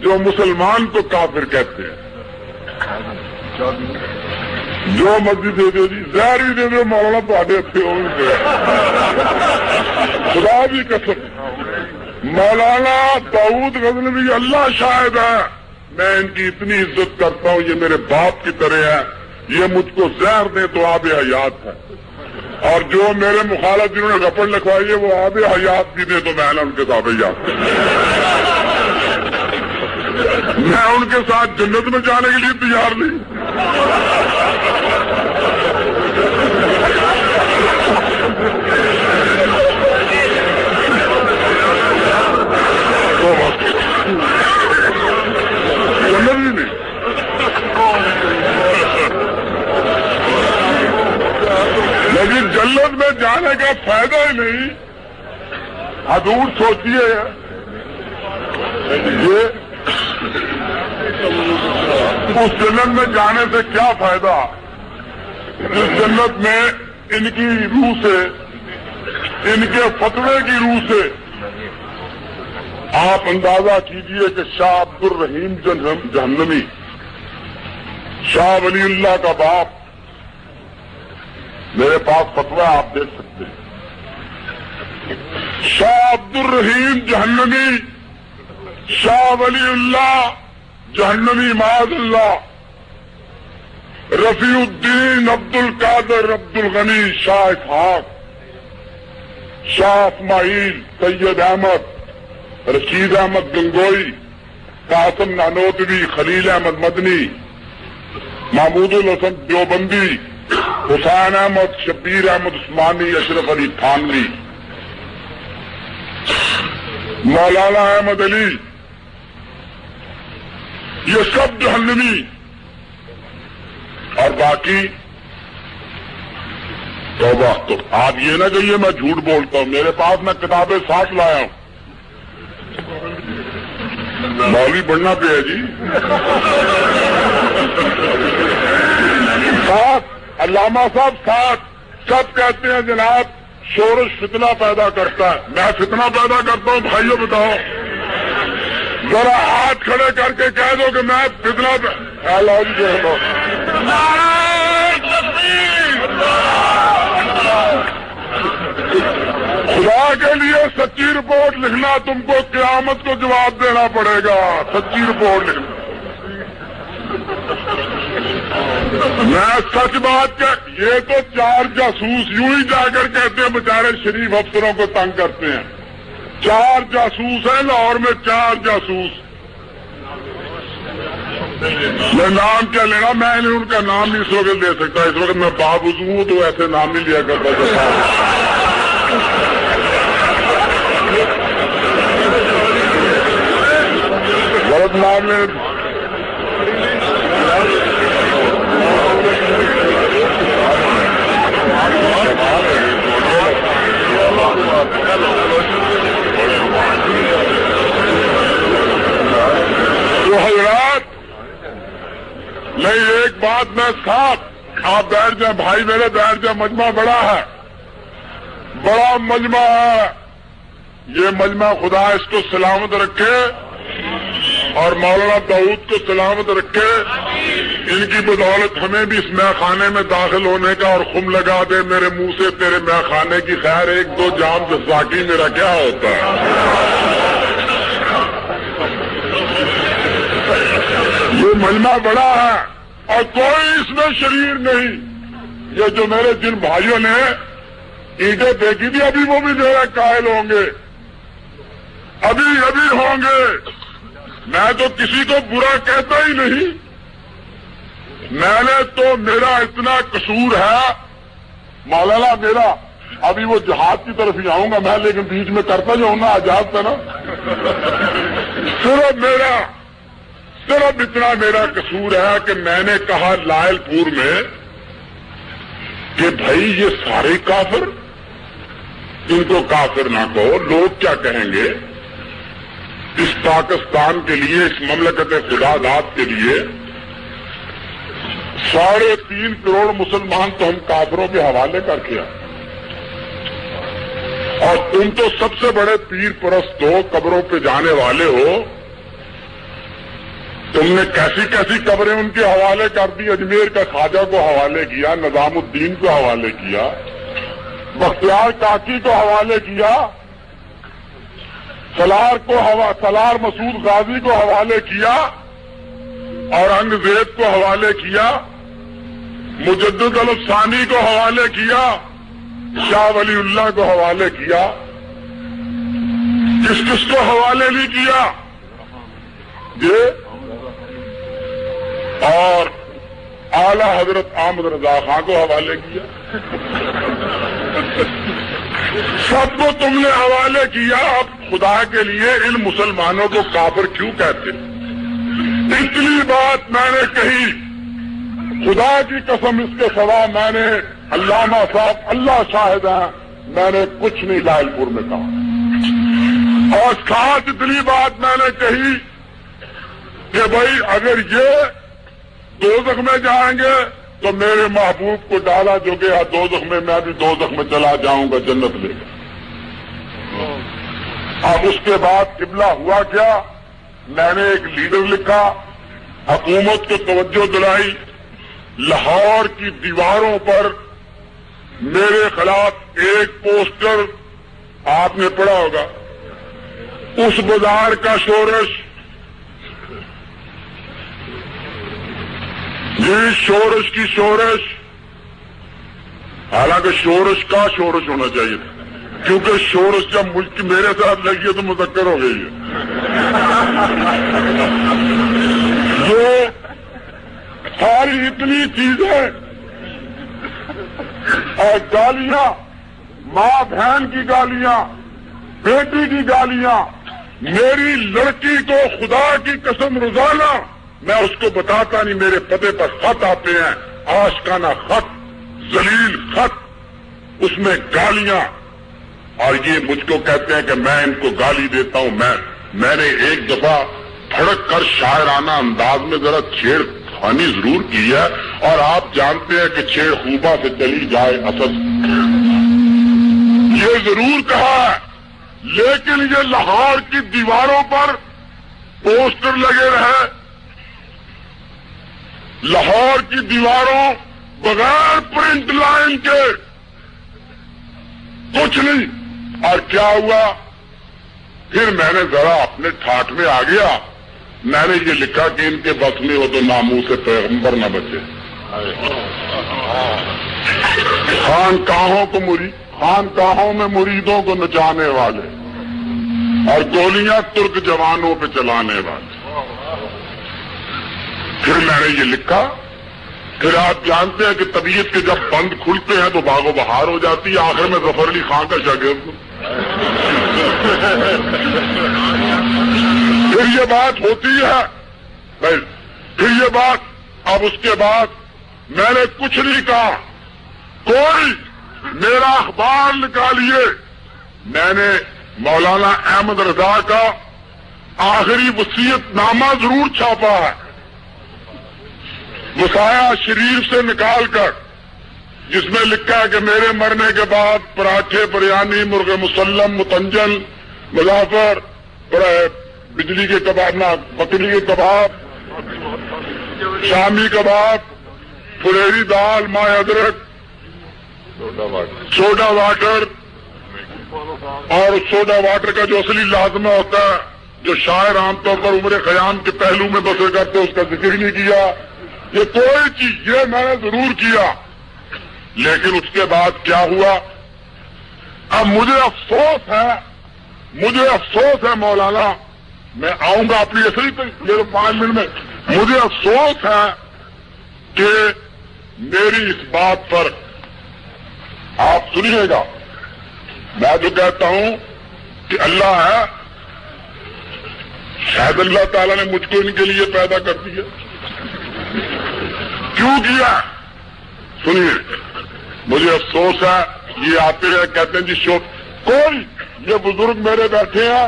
جو مسلمان کو کافر کہتے ہیں. جو مرضی دے دو جی، زہر ہی دے دو مولانا تھوڑے اتنے ہوگی. خدا بھی قسم مولانا داؤد غزنوی اللہ شاہد ہے، میں ان کی اتنی عزت کرتا ہوں، یہ میرے باپ کی طرح ہے. یہ مجھ کو زہر دے تو آب حیات ہے، اور جو میرے مخالف جنہوں نے رپٹ لکھوائی ہے وہ آب حیات بھی دے تو میں نے ان کے ساتھ یاد میں ان کے ساتھ جنت میں جانے کے لیے تیار نہیں. جنت بھی نہیں. لیکن جنت میں جانے کا فائدہ ہی نہیں. حضور سوچیے یہ اس جنت میں جانے سے کیا فائدہ جس جنت میں ان کی روح سے، ان کے فتوے کی روح سے آپ اندازہ کیجئے کہ شاہ عبد الرحیم جہنمی، شاہ ولی اللہ کا باپ، میرے پاس فتویٰ آپ دیکھ سکتے ہیں. شاہ عبد الرحیم جہنمی، شاہ ولی اللہ جہنمی معاذ اللہ، رفیع الدین عبد القادر عبد الغنی شاہ اسحاق، شاہ اسماعیل سید احمد، رشید احمد گنگوئی، قاسم نانوتوی، خلیل احمد مدنی، محمود الحسن دیوبندی، حسین احمد، شبیر احمد عثمانی، اشرف علی تھانوی، مولانا احمد علی، یہ سب جہنمی. اور باقی توبہ. تو آپ یہ نہ کہیے میں جھوٹ بولتا ہوں، میرے پاس میں کتابیں ساتھ لایا ہوں. مولوی بننا پہ ہے جی. ساتھ علامہ صاحب ساتھ سب کہتے ہیں جناب شورش فتنہ پیدا کرتا ہے. میں فتنہ پیدا کرتا ہوں؟ بھائیوں بتاؤ ذرا ہاتھ کھڑے کر کے کہہ دو کہ میں فتنہ خدا کے لیے سچی رپورٹ لکھنا، تم کو قیامت کو جواب دینا پڑے گا. سچی رپورٹ لکھنا. میں سچ بات یہ تو 4 جاسوس یوں ہی جا کر کہتے ہیں بیچارے شریف افسروں کو تنگ کرتے ہیں. 4 جاسوس ہیں لاہور میں، 4 جاسوس. میں نام کیا لینا، میں ان کا نام نہیں اس وقت لے سکتا. اس وقت میں باوضو ہوں تو ایسے نام ہی لیا کرتا تھا. غلط نام لے. تو حضرات نہیں، ایک بات میں صاحب آپ بیٹھ جائیں، بھائی میرے بیٹھ جائیں. مجمع بڑا ہے، بڑا مجمع ہے. یہ مجمع خدا اس کو سلامت رکھے اور مولانا داؤد کو سلامت رکھے. ان کی بدولت ہمیں بھی اس مے خانے میں داخل ہونے کا اور خم لگا دے. میرے منہ سے تیرے مے خانے کی خیر 1-2 جام جزاکی میرا کیا ہوتا ہے. یہ مجمع بڑا ہے اور کوئی اس میں شریر نہیں. یہ جو میرے جن بھائیوں نے اینٹیں دیکھی تھی ابھی وہ بھی میرا قائل ہوں گے، ابھی ہوں گے. میں تو کسی کو برا کہتا ہی نہیں. میں نے تو میرا اتنا قصور ہے مولانا میرا، ابھی وہ جہاد کی طرف ہی آؤں گا میں، لیکن بیچ میں کرتا جو ہوں نا آزاد تھا نا. صرف اتنا میرا قصور ہے کہ میں نے کہا لائل پور میں کہ بھائی یہ سارے کافر، ان کو کافر نہ کہو، لوگ کیا کہیں گے؟ اس پاکستان کے لیے، اس مملکت خدا داد کے لیے 3.5 کروڑ مسلمان تو ہم کافروں کے حوالے کر کے آئے، اور تم تو سب سے بڑے پیر پرست ہو، قبروں پہ جانے والے ہو، تم نے کیسی کیسی قبریں ان کے حوالے کر دی۔ اجمیر کا خواجہ کو حوالے کیا، نظام الدین کو حوالے کیا، بختیار کاکی کو حوالے کیا، سلار مسعود غازی کو حوالے کیا، اورنگزیب کو حوالے کیا، مجدد الفسانی کو حوالے کیا، شاہ ولی اللہ کو حوالے کیا، کس کس کو حوالے نہیں کیا؟ یہ اور اعلی حضرت احمد رضا خان کو حوالے کیا، سب کو تم نے حوالے کیا۔ اب خدا کے لیے ان مسلمانوں کو کافر کیوں کہتے؟ اتنی بات میں نے کہی، خدا کی قسم اس کے سوا میں نے، علامہ صاحب اللہ شاہد ہیں، میں نے کچھ نہیں لائل پور میں کہا، اور ساتھ اتنی بات میں نے کہی کہ بھائی اگر یہ دوزخ میں جائیں گے تو میرے محبوب کو ڈالا جو گیا دوزخ میں، میں بھی دوزخ میں چلا جاؤں گا جنت لے کر۔ اب اس کے بعد قبلہ ہوا کیا؟ میں نے ایک لیڈر لکھا، حکومت کو توجہ دلائی، لاہور کی دیواروں پر میرے خلاف ایک پوسٹر آپ نے پڑھا ہوگا، اس بازار کا شورش، یہ شورش کی شورش، حالانکہ شورش کا شورش ہونا چاہیے تھا، کیونکہ شورش جب ملک میرے ساتھ لگی ہے تو مذکر ہو گئی ہے۔ یہ ساری اتنی چیزیں اور گالیاں، ماں بہن کی گالیاں، بیٹی کی گالیاں، میری لڑکی کو خدا کی قسم روزانہ میں اس کو بتاتا نہیں، میرے پتے پر خط آتے ہیں، عاشقانہ خط، ذلیل خط، اس میں گالیاں، اور یہ مجھ کو کہتے ہیں کہ میں ان کو گالی دیتا ہوں۔ میں نے ایک دفعہ بھڑک کر شاعرانہ انداز میں ذرا چھیڑ خانی ضرور کی ہے، اور آپ جانتے ہیں کہ چھیڑ خوبہ سے چلی جائے اصل، یہ ضرور کہا ہے، لیکن یہ لاہور کی دیواروں پر پوسٹر لگے رہے، لاہور کی دیواروں بغیر پرنٹ لائن کے، کچھ نہیں۔ اور کیا ہوا؟ پھر میں نے ذرا اپنے ٹھاٹ میں آ گیا، میں نے یہ لکھا کہ ان کے بس میں ہو تو ناموس سے پیغمبر نہ بچے۔ خانقاہوں میں مریدوں کو نچانے والے اور گولیاں ترک جوانوں پہ چلانے والے۔ پھر میں نے یہ لکھا، پھر آپ جانتے ہیں کہ طبیعت کے جب بند کھلتے ہیں تو باغ و بہار ہو جاتی ہے، آخر میں ظفر علی خان کا شاگرد ہوں۔ پھر یہ بات ہوتی ہے، پھر یہ بات، اب اس کے بعد میں نے کچھ نہیں کہا، کوئی میرا اخبار نکالیے، میں نے مولانا احمد رضا کا آخری وصیت نامہ ضرور چھاپا ہے، وصایا شریف سے نکال کر، جس میں لکھا ہے کہ میرے مرنے کے بعد پراٹھے، بریانی، مرغ مسلم، متنجن، مظافر، بجلی کے کباب، بکری کے کباب، شامی کباب، پھلیری دال، ماء ادرک، سوڈا واٹر، اور سوڈا واٹر کا جو اصلی لازمہ ہوتا ہے، جو شاعر عام طور پر عمر خیام کے پہلو میں بسر کرتے، اس کا ذکر ہی نہیں کیا۔ یہ کوئی چیز، یہ میں نے ضرور کیا، لیکن اس کے بعد کیا ہوا؟ اب مجھے افسوس ہے مولانا، میں آؤں گا اپنی اصلی پہ 5 منٹ میں، مجھے افسوس ہے کہ میری اس بات پر آپ سنیے گا، میں تو کہتا ہوں کہ اللہ ہے، شاید اللہ تعالیٰ نے مجھ کو ان کے لیے پیدا کر دیا۔ کیوں کیا؟ سنیے، مجھے افسوس ہے یہ آتے ہیں کہتے ہیں جی کوئی یہ بزرگ میرے بیٹھے ہیں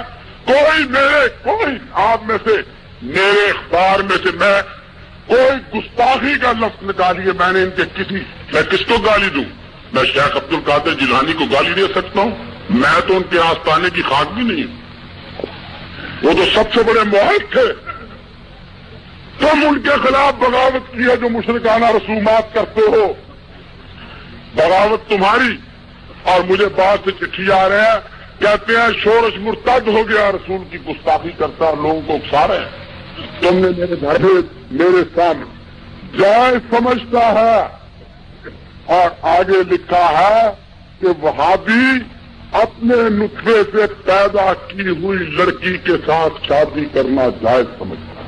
کوئی آپ میں سے میرے اخبار میں سے میں کوئی گستاخی کا لفظ نکالیے میں نے ان کے میں کس کو گالی دوں؟ میں شیخ عبد القادر جیلانی کو گالی دے سکتا ہوں؟ میں تو ان کے آستانے کی خاک بھی نہیں ہوں، وہ تو سب سے بڑے موحد تھے۔ تم ان کے خلاف بغاوت کی ہے جو مشرکانہ رسومات کرتے ہو، بغاوت تمہاری۔ اور مجھے بعد سے چٹھی آ رہے ہیں کہتے ہیں شورش مرتد ہو گیا، رسول کی گستاخی کرتا ہے، لوگوں کو اکسا رہے ہیں۔ تم نے میرے گھر میرے سامنے جائز سمجھتا ہے، اور آگے لکھا ہے کہ وہابی اپنے نطفے سے پیدا کی ہوئی لڑکی کے ساتھ شادی کرنا جائز سمجھتا ہے۔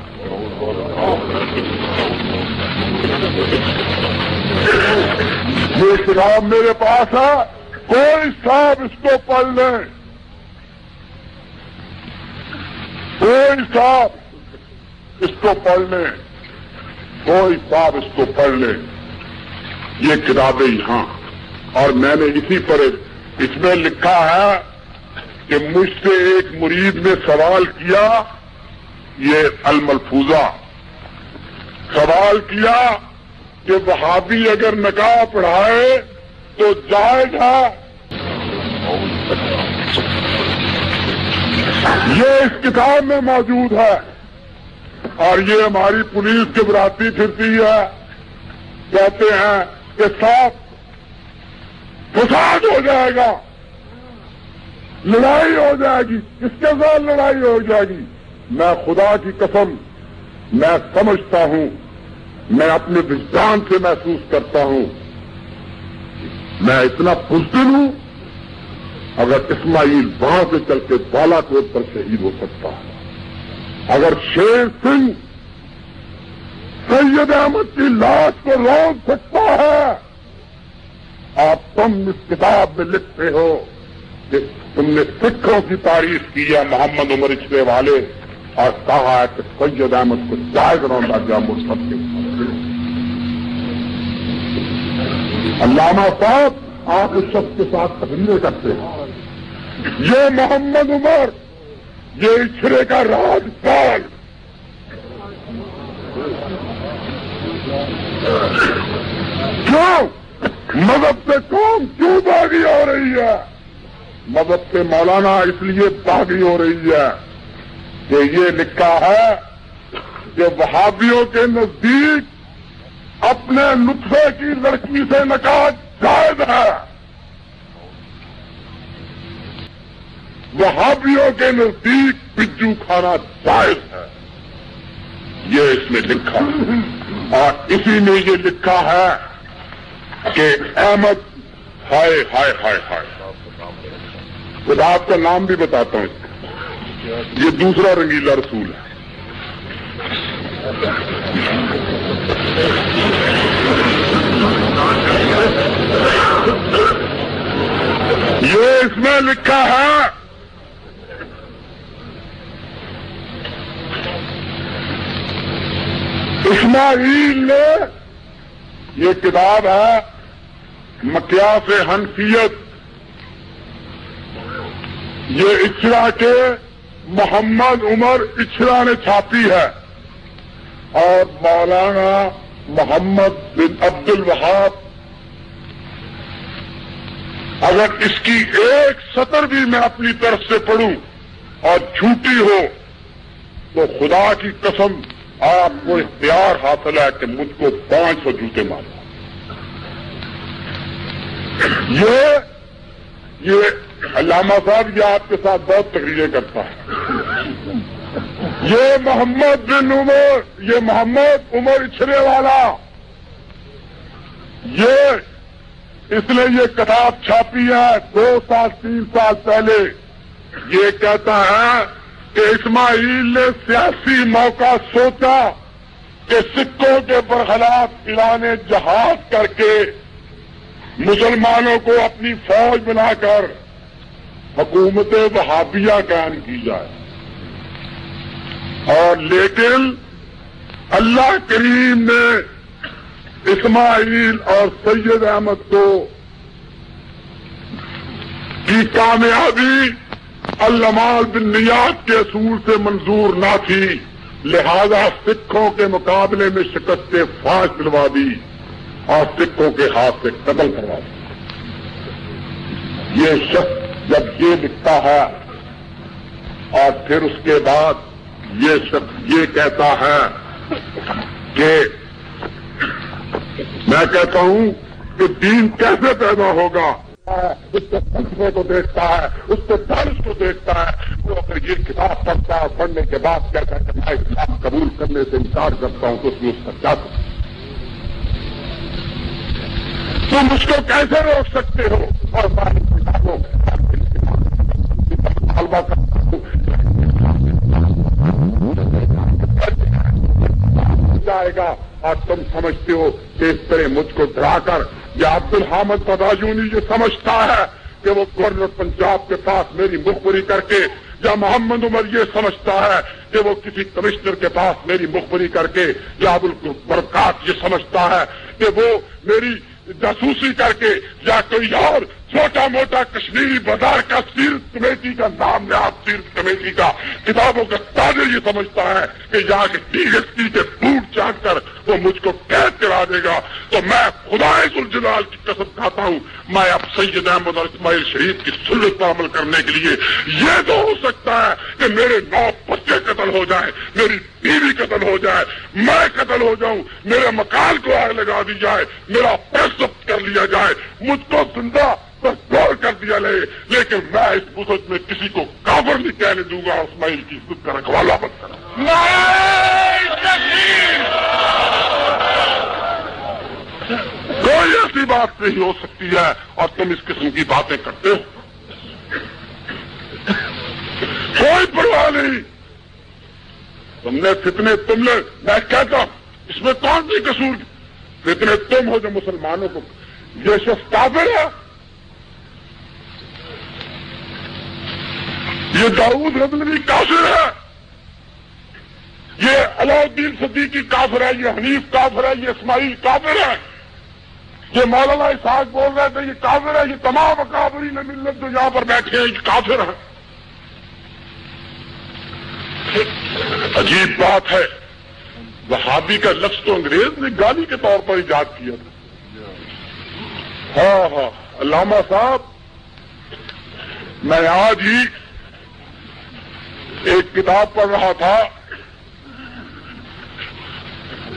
یہ کتاب میرے پاس ہے، کوئی صاحب اس کو پڑھ لیں، کوئی صاحب اس کو پڑھ لیں، کوئی صاحب اس کو پڑھ لیں۔ یہ کتابیں یہاں، اور میں نے اسی پر اس میں لکھا ہے کہ مجھ سے ایک مرید نے سوال کیا، یہ الملفوظہ سوال کیا کہ وہابی اگر نکاح پڑھائے تو جائز ہے؟ یہ اس کتاب میں موجود ہے، اور یہ ہماری پولیس گھبراتی پھرتی ہے، کہتے ہیں کہ صاحب فساد ہو جائے گا، لڑائی ہو جائے گی، کس کے ساتھ لڑائی ہو جائے گی؟ میں خدا کی قسم میں سمجھتا ہوں، میں اپنے وجدان سے محسوس کرتا ہوں، میں اتنا بزدل ہوں، اگر اسماعیل وہاں سے چل کے بالا کوٹ پر شہید ہو سکتا ہے، اگر شیر سنگھ سید احمد کی لاش کو روک سکتا ہے، آپ تم اس کتاب میں لکھتے ہو کہ تم نے سکھوں کی تعریف کی ہے محمد عمر اچھلے والے، اور کہا ہے کہ سید احمد کو جائز روندا گیا مرتد کے۔ علامہ صاحب آپ اس شخص کے ساتھ تقریریں کرتے ہیں، یہ محمد عمر یہ اچھلے کا راجپال، کیوں مذہب سے قوم کیوں باغی ہو رہی ہے؟ مذہب سے مولانا اس لیے باغی ہو رہی ہے کہ یہ لکھا ہے کہ وہابیوں کے نزدیک اپنے نطفے کی لڑکی سے نکاح جائز ہے، وہابیوں کے نزدیک بجو کھانا جائز ہے، یہ اس میں لکھا ہے۔ اور اسی میں یہ لکھا ہے کہ احمد ہائے ہائے ہائے ہائے، خدا آپ کا نام بھی بتاتا ہوں، یہ دوسرا رنگیلا رسول ہے۔ یہ اس میں لکھا ہے اسماعیل نے، یہ کتاب ہے مقیاس حنفیت، یہ اچھڑا کے محمد عمر اچھڑا نے چھاپی ہے، اور مولانا محمد بن عبد الوہاب، اگر اس کی ایک سطر بھی میں اپنی طرف سے پڑھوں اور جھوٹی ہو تو خدا کی قسم آپ کو اختیار حاصل ہے کہ مجھ کو 500 جوتے مارو۔ یہ علامہ صاحب یہ آپ کے ساتھ بہت تقریریں کرتا ہے، یہ محمد بن عمر، یہ محمد عمر اچھلے والا، یہ اس نے یہ کتاب چھاپی ہے 2 سال 3 سال پہلے، یہ کہتا ہے کہ اسماعیل نے سیاسی موقع سوچا کہ سکھوں کے برخلاف اعلان جہاد کر کے مسلمانوں کو اپنی فوج بنا کر حکومت وہابیہ قائم کی جائے، اور لیکن اللہ کریم نے اسماعیل اور سید احمد کو کی کامیابی العمال بالنیات کے اصول سے منظور نہ تھی، لہذا سکھوں کے مقابلے میں شکست فاش دلوا دی اور سکھوں کے ہاتھ سے قتل کروا دی۔ یہ شخص جب یہ لکھتا ہے اور پھر اس کے بعد یہ شخص یہ کہتا ہے کہ میں کہتا ہوں کہ دین کیسے پیدا ہوگا، اس کے فلسفے کو دیکھتا ہے، اس کے دانش کو دیکھتا ہے، وہ اگر یہ کتاب پڑھتا ہے، پڑھنے کے بعد کہتا ہے کہ میں اسلام قبول کرنے سے انکار کرتا ہوں، تو اس میں اس کا کیا کرتا؟ تم اس کو کیسے روک سکتے ہو؟ اور جائے گا اور تم سمجھتے ہو کہ اس طرح مجھ کو ڈرا کر، یا عبد الحامد بداجونی یہ سمجھتا ہے کہ وہ گورنر پنجاب کے پاس میری مخبری کر کے، یا محمد عمر یہ سمجھتا ہے کہ وہ کسی کمشنر کے پاس میری مخبری کر کے، یا ابوالبرکات یہ سمجھتا ہے کہ وہ میری جاسوسی کر کے، یا کوئی اور چھوٹا موٹا کشمیری بازار کا سیرت کمیٹی کا نام نہاد سیرت کمیٹی کا کتابوں کا تاجر یہ سمجھتا ہے کہ یہاں کے DSP کے بوٹ چاٹ کر وہ مجھ کو قید کرا دے گا، تو میں خدا ذوالجلال کی قسم کھاتا ہوں، میں اب سید احمد اور اسماعیل شہید کی سنت پر عمل کرنے کے لیے یہ تو ہو سکتا ہے کہ میرے 9 بچے قتل ہو جائیں، میری بیوی قتل ہو جائے، میں قتل ہو جاؤں، میرے مکان کو آگ لگا دی جائے، میرا پریس ضبط کر لیا جائے، مجھ کو زندہ بس دور کر دیا لے، لیکن میں اس بزرگ میں کسی کو کافر نہیں کہنے دوں گا، اسماعیل کی عزت کا رکھوالا مت کرا۔ کوئی ایسی بات نہیں ہو سکتی ہے اور تم اس قسم کی باتیں کرتے ہو، کوئی پرواہ نہیں، تم نے فتنے تم نے، میں کہتا ہوں اس میں کون سی قصور؟ فتنے تم ہو جو مسلمانوں کو، یہ شخص کافر ہے، یہ داؤد غزنوی کافر ہے، یہ علاؤالدین صدیقی کافر ہے، یہ حنیف کافر ہے، یہ اسماعیل کافر ہے، یہ مولانا اسحاق بول رہے تھے یہ کافر ہے، یہ تمام اکابرین ملت جو یہاں پر بیٹھے ہیں یہ کافر ہیں۔ عجیب بات ہے، وہابی کا لفظ تو انگریز نے گالی کے طور پر ایجاد کیا تھا۔ ہاں علامہ صاحب، میں آج ہی ایک کتاب پڑھ رہا تھا،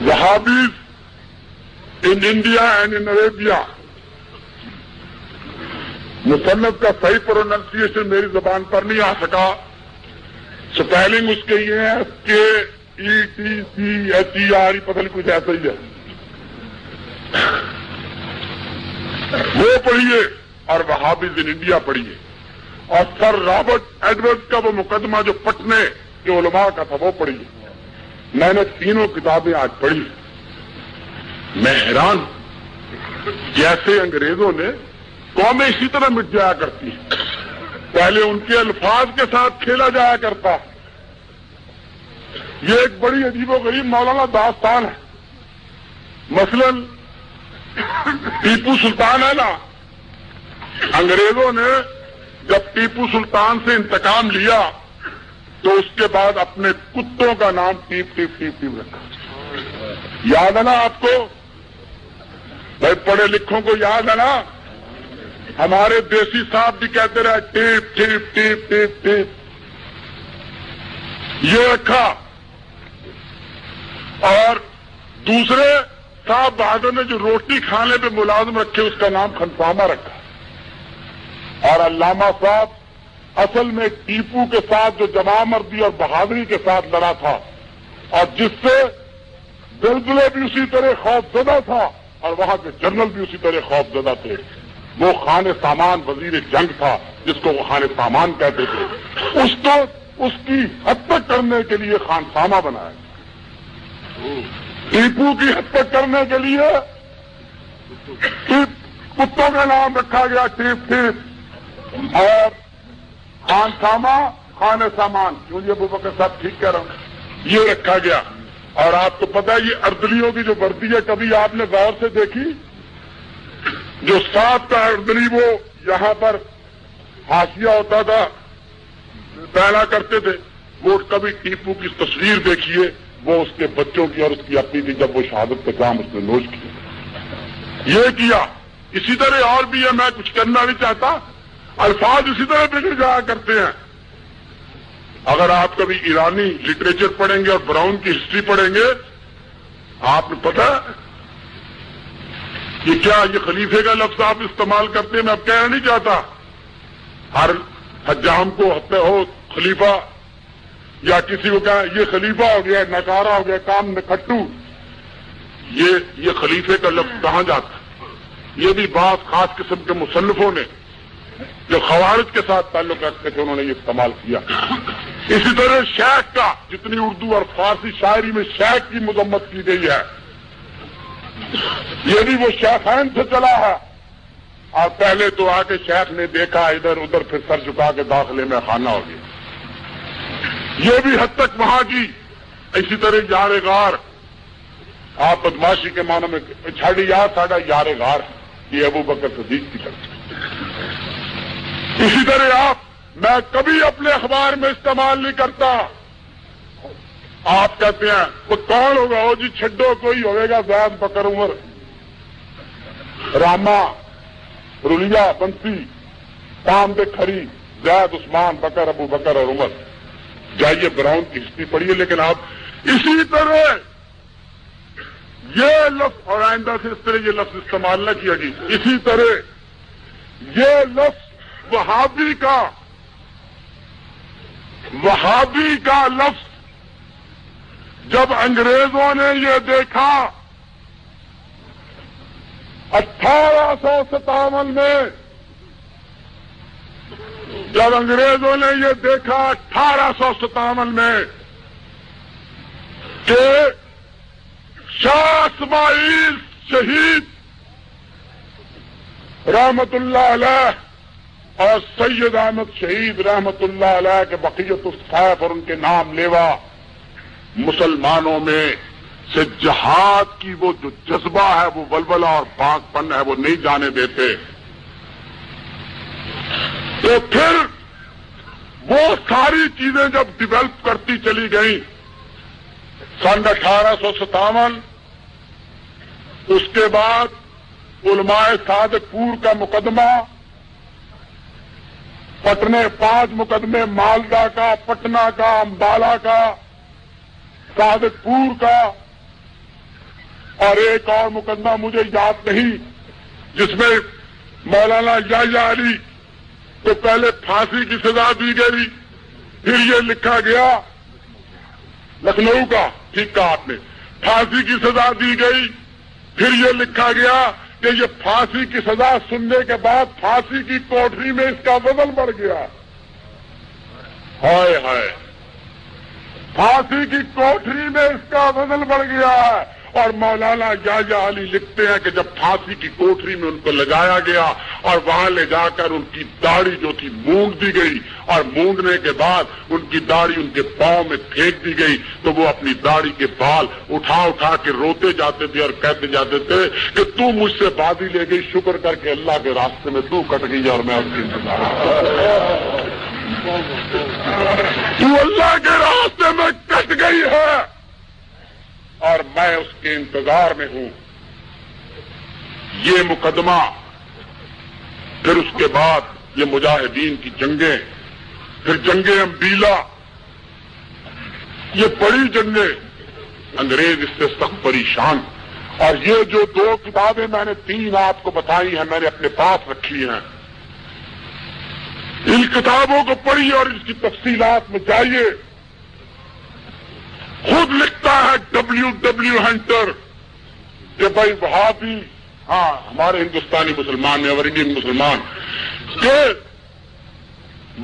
وہابیز ان انڈیا اینڈ ان عربیہ، مصنف کا صحیح پروننسیشن میری زبان پر نہیں آ سکا، سپیلنگ اس کے یہ ہے KETCHER، پتہ نہیں کچھ ایسا ہی ہے، وہ پڑھیے اور وہابیز ان انڈیا پڑھیے، اور سر رابرٹ ایڈورڈ کا وہ مقدمہ جو پٹنے کے علماء کا تھا وہ پڑھیے۔ میں نے تینوں کتابیں آج پڑھی، میں حیران، جیسے انگریزوں نے قومیں اسی طرح مٹ جایا کرتی ہیں، پہلے ان کے الفاظ کے ساتھ کھیلا جایا کرتا۔ یہ ایک بڑی عجیب و غریب مولانا داستان ہے، مثلا ٹیپو سلطان ہے نا، انگریزوں نے جب ٹیپو سلطان سے انتقام لیا تو اس کے بعد اپنے کتوں کا نام ٹیپ ٹیپ ٹیپ ٹیپ رکھا، یاد ہے نا آپ کو؟ بھائی پڑھے لکھوں کو یاد ہے نا، ہمارے دیسی صاحب بھی کہتے رہے tape tape tape tape tape, یہ رکھا، اور دوسرے صاحب بہادر نے جو روٹی کھانے پہ ملازم رکھے اس کا نام خنسامہ رکھا، اور علامہ صاحب اصل میں ٹیپو کے ساتھ جو جمع مردی اور بہادری کے ساتھ لڑا تھا، اور جس سے زلزلے بھی اسی طرح خوف زدہ تھا اور وہاں کے جنرل بھی اسی طرح خوف زدہ تھے، وہ خان سامان وزیر جنگ تھا جس کو وہ خان سامان کہتے تھے، اس کو اس کی حد تک کرنے کے لیے خان سامہ بنایا، ٹیپو کی حد تک کرنے کے لیے کتوں کا نام رکھا گیا ٹیپ ٹیپ، اور خان سامہ خان سامان، کیوں جی ابو بکر صاحب ٹھیک کہہ رہا ہوں، یہ رکھا گیا۔ اور آپ کو پتا ہے یہ اردلیوں کی جو وردی ہے، کبھی آپ نے غور سے دیکھی؟ جو 7 کا اردلی وہ یہاں پر حاشیہ ہوتا تھا پہلا کرتے تھے وہ کبھی ٹیپو کی تصویر دیکھیے وہ اس کے بچوں کی اور اس کی اپنی تھی جب وہ شہادت کا کام اس نے نوش کیا یہ کیا اسی طرح اور بھی ہے میں کچھ کرنا نہیں چاہتا الفاظ اسی طرح بگڑ جایا کرتے ہیں اگر آپ کبھی ایرانی لٹریچر پڑھیں گے اور براؤن کی ہسٹری پڑھیں گے آپ نے پتا یہ کیا یہ خلیفے کا لفظ آپ استعمال کرتے ہیں میں اب کہنا نہیں چاہتا ہر حجام کو ہو خلیفہ یا کسی کو کہا یہ خلیفہ ہو گیا نکارا ہو گیا کام نکھٹو یہ خلیفے کا لفظ کہاں جاتا ہے یہ بھی بعض خاص قسم کے مصنفوں نے جو خوارج کے ساتھ تعلق رکھتے تھے انہوں نے یہ استعمال کیا اسی طرح شیخ کا جتنی اردو اور فارسی شاعری میں شیخ کی مذمت کی گئی ہے یہ بھی وہ شیخین سے چلا ہے اور پہلے تو آ کے شیخ نے دیکھا ادھر ادھر پھر سر جھکا کے داخلے میں خانہ ہو گیا یہ بھی حد تک وہاں کی اسی طرح یار غار آپ بدماشی کے معنی میں چھاڑی یار ساڑھا یار غار یہ ابو بکر صدیق کی طرف اسی طرح آپ میں کبھی اپنے اخبار میں استعمال نہیں کرتا آپ کہتے ہیں وہ کون ہوگا وہ جی چھڈو کوئی ہوئے گا زید بکر عمر راما رولیا بنسی کام دے کھری زید عثمان بکر ابو بکر اور عمر جائیے براؤن کی ہسٹری پڑھیے لیکن آپ اسی طرح یہ لفظ اور آئندہ سے اس طرح یہ لفظ استعمال نہ کیا گیا اسی طرح یہ لفظ وہابی کا لفظ جب انگریزوں نے یہ دیکھا 1857 میں جب انگریزوں نے یہ دیکھا 1857 میں کہ شاہ اسماعیل شہید رحمت اللہ علیہ اور سید احمد شہید رحمت اللہ علیہ کے بقیت الصیف اور ان کے نام لیوا مسلمانوں میں سے جہاد کی وہ جو جذبہ ہے وہ ولولہ اور پاک پن ہے وہ نہیں جانے دیتے تو پھر وہ ساری چیزیں جب ڈیولپ کرتی چلی گئیں سن 1857 اس کے بعد علماء صادق پور کا مقدمہ پٹنے 5 مقدمے مالدہ کا پٹنہ کا امبالہ کا صادق پور کا اور ایک اور مقدمہ مجھے یاد نہیں جس میں مولانا یحییٰ علی کو پہلے پھانسی کی سزا دی گئی پھر یہ لکھا گیا لکھنؤ کا ٹھیک کہا آپ نے پھانسی کی سزا دی گئی پھر یہ لکھا گیا کہ یہ پھانسی کی سزا سننے کے بعد پھانسی کی کوٹری میں اس کا وزن بڑھ گیا ہائے ہائے پھانسی کی کوٹری میں اس کا وزن بڑھ گیا ہے اور مولانا یحییٰ علی لکھتے ہیں کہ جب پھانسی کی کوٹری میں ان کو لگایا گیا اور وہاں لے جا کر ان کی داڑھی جو تھی مونڈ دی گئی اور مونڈنے کے بعد ان کی داڑھی ان کے پاؤں میں پھینک دی گئی تو وہ اپنی داڑھی کے بال اٹھا اٹھا کے روتے جاتے تھے اور کہتے جاتے تھے کہ تو مجھ سے بازی لے گئی شکر کر کے اللہ کے راستے میں تو کٹ گئی اور میں اس کی انتظار تو اللہ کے راستے میں کٹ گئی ہے اور میں اس کے انتظار میں ہوں یہ مقدمہ پھر اس کے بعد یہ مجاہدین کی جنگیں پھر جنگیں امبیلا یہ بڑی جنگیں انگریز اس سے سخت پریشان اور یہ جو 2 کتابیں میں نے 3 آپ کو بتائی ہیں میں نے اپنے پاس رکھی ہیں ان کتابوں کو پڑھیے اور اس کی تفصیلات میں جائیے خود لکھتا ہے W ہنٹر کہ بھائی وہابی ہاں ہمارے ہندوستانی مسلمان میں اور انڈین مسلمان کہ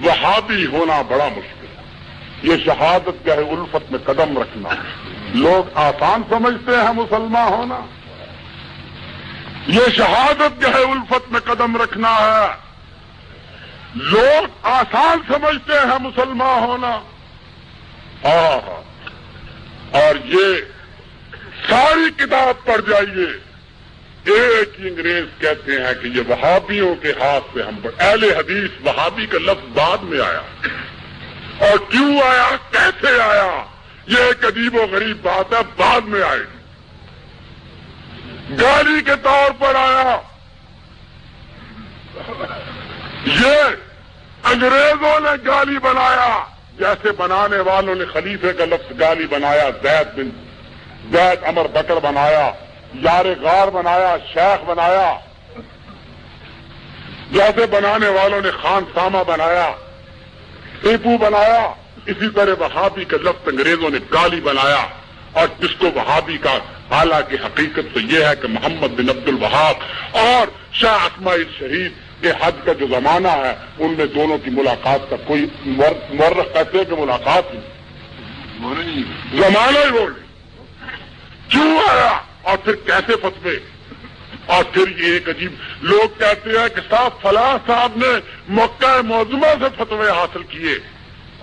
وہابی ہونا بڑا مشکل ہے یہ شہادت کا ہے الفت میں قدم رکھنا لوگ آسان سمجھتے ہیں مسلمان ہونا یہ شہادت کا ہے الفت میں قدم رکھنا ہے لوگ آسان سمجھتے ہیں مسلمان ہونا اور یہ ساری کتاب پڑھ جائیے ایک ہی انگریز کہتے ہیں کہ یہ وہابیوں کے ہاتھ سے ہم اہل حدیث، وہابی کا لفظ بعد میں آیا، اور کیوں آیا، کیسے آیا، یہ ایک عجیب و غریب بات ہے، بعد میں آئے گی۔ گالی کے طور پر آیا، یہ انگریزوں نے گالی بنایا، جیسے بنانے والوں نے خلیفے کا لفظ گالی بنایا، زید عمر بکر بنایا، یار غار بنایا، شیخ بنایا، جیسے بنانے والوں نے خان سامہ بنایا، ٹیپو بنایا، اسی طرح وہابی کا لفظ انگریزوں نے گالی بنایا، اور جس کو وہابی کا، حالانکہ حقیقت تو یہ ہے کہ محمد بن عبد الوہاب اور شاہ اسماعیل شہید کے حج کا جو زمانہ ہے، ان میں دونوں کی ملاقات کا کوئی مورخ کہتے ہیں کہ ملاقات ہی زمانہ ہی بول کیوں آیا، اور پھر کیسے فتوے، اور پھر یہ ایک عجیب، لوگ کہتے ہیں کہ صاحب فلاں صاحب نے مکہ معظمہ سے فتوے حاصل کیے،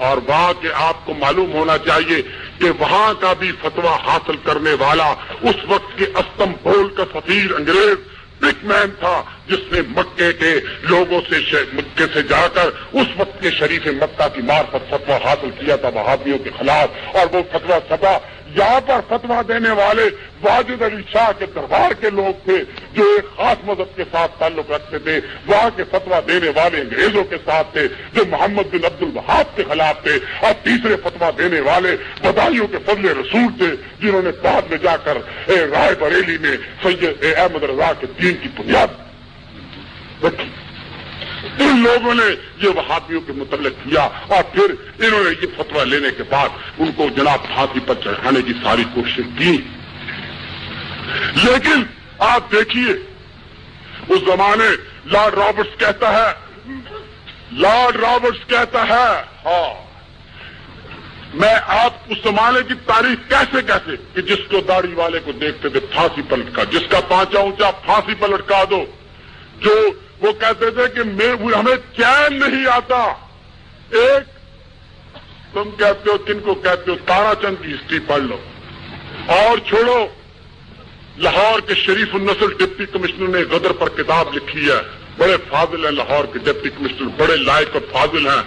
اور وہاں کے آپ کو معلوم ہونا چاہیے کہ وہاں کا بھی فتویٰ حاصل کرنے والا اس وقت کے استنبول کا سفیر انگریز بگ مین تھا، جس نے مکے کے لوگوں سے، مکے سے جا کر اس وقت کے شریف مکہ کی معرفت فتویٰ حاصل کیا تھا وہابیوں کے خلاف، اور وہ فتویٰ چھپا۔ یہاں پر فتویٰ دینے والے واجد علی شاہ کے دربار کے لوگ تھے جو ایک خاص مذہب کے ساتھ تعلق رکھتے تھے، وہاں کے فتویٰ دینے والے انگریزوں کے ساتھ تھے جو محمد بن عبد الوہاب کے خلاف تھے، اور تیسرے فتویٰ دینے والے بدائیوں کے فضل رسول تھے جنہوں نے بعد میں جا کر رائے بریلی میں سید احمد رضا کے دین کی بنیاد رکھی۔ ان لوگوں نے یہ وہابیوں کے متعلق کیا، اور پھر انہوں نے یہ فتویٰ لینے کے بعد ان کو جناب پھانسی پر چڑھانے کی ساری کوشش کی۔ لیکن آپ دیکھیے اس زمانے لارڈ رابرٹس کہتا ہے ہاں میں آپ اس زمانے کی تاریخ کیسے کہ جس کو داڑھی والے کو دیکھتے تھے پھانسی پر لٹکا، جس کا پانچا اونچا پھانسی پر لٹکا دو، جو وہ کہتے تھے کہ ہمیں چین نہیں آتا۔ ایک تم کہتے ہو، کن کو کہتے ہو، تارا چند کی ہسٹری پڑھ لو، اور چھوڑو لاہور کے شریف النسل ڈپٹی کمشنر نے غدر پر کتاب لکھی ہے، بڑے فاضل ہیں لاہور کے ڈپٹی کمشنر، بڑے لائق اور فاضل ہیں،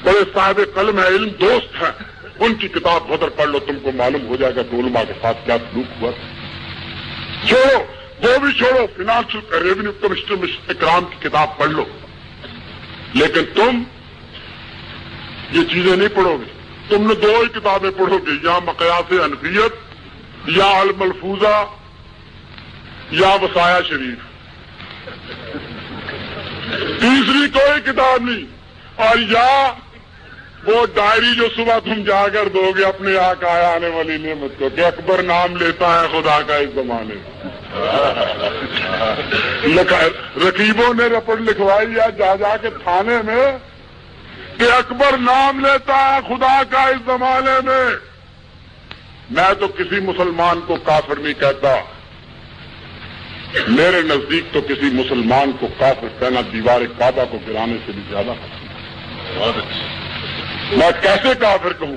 بڑے صاحب قلم ہیں، علم دوست ہیں، ان کی کتاب غدر پڑھ لو، تم کو معلوم ہو جائے گا کہ علماء کے ساتھ کیا سلوک ہوا۔ چھوڑو وہ بھی چھوڑو، فنانشل ریونیو کمشنر اکرام کی کتاب پڑھ لو، لیکن تم یہ چیزیں نہیں پڑھو گے، تم نے دو ہی کتابیں پڑھو گے، یا مقیاس حنفیت یا الملفوظہ یا وصایا شریف، تیسری کوئی کتاب نہیں، اور یا وہ ڈائری جو صبح تم جا کر دو گے اپنے آقا آنے والی نعمت کو کہ اکبر نام لیتا ہے خدا کا اس زمانے میں۔ رقیبوں نے رپورٹ لکھوائی ہے جا کے تھانے میں کہ اکبر نام لیتا ہے خدا کا اس زمانے میں۔ میں تو کسی مسلمان کو کافر نہیں کہتا، میرے نزدیک تو کسی مسلمان کو کافر کہنا دیوار کعبہ کو گرانے سے بھی زیادہ ہے۔ میں کیسے کافر کہوں؟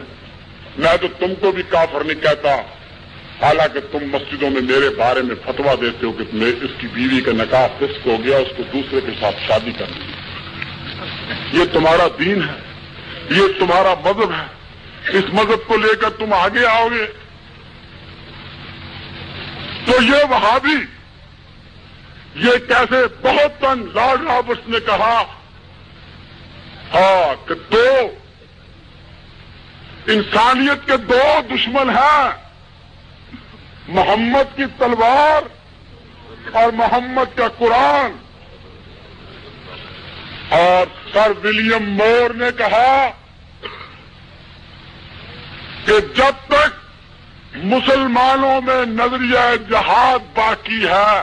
میں تو تم کو بھی کافر نہیں کہتا، حالانکہ تم مسجدوں میں میرے بارے میں فتویٰ دیتے ہو کہ اس کی بیوی کا نکاح فسق ہو گیا، اس کو دوسرے کے ساتھ شادی کرنی۔ یہ تمہارا دین ہے، یہ تمہارا مذہب ہے، اس مذہب کو لے کر تم آگے آؤ گے؟ تو یہ وہابی یہ کیسے بہت تن لارڈ رابرٹس نے کہا ہاں کہ دو انسانیت کے دو دشمن ہیں، محمد کی تلوار اور محمد کا قرآن۔ اور سر ولیم مور نے کہا کہ جب تک مسلمانوں میں نظریہ جہاد باقی ہے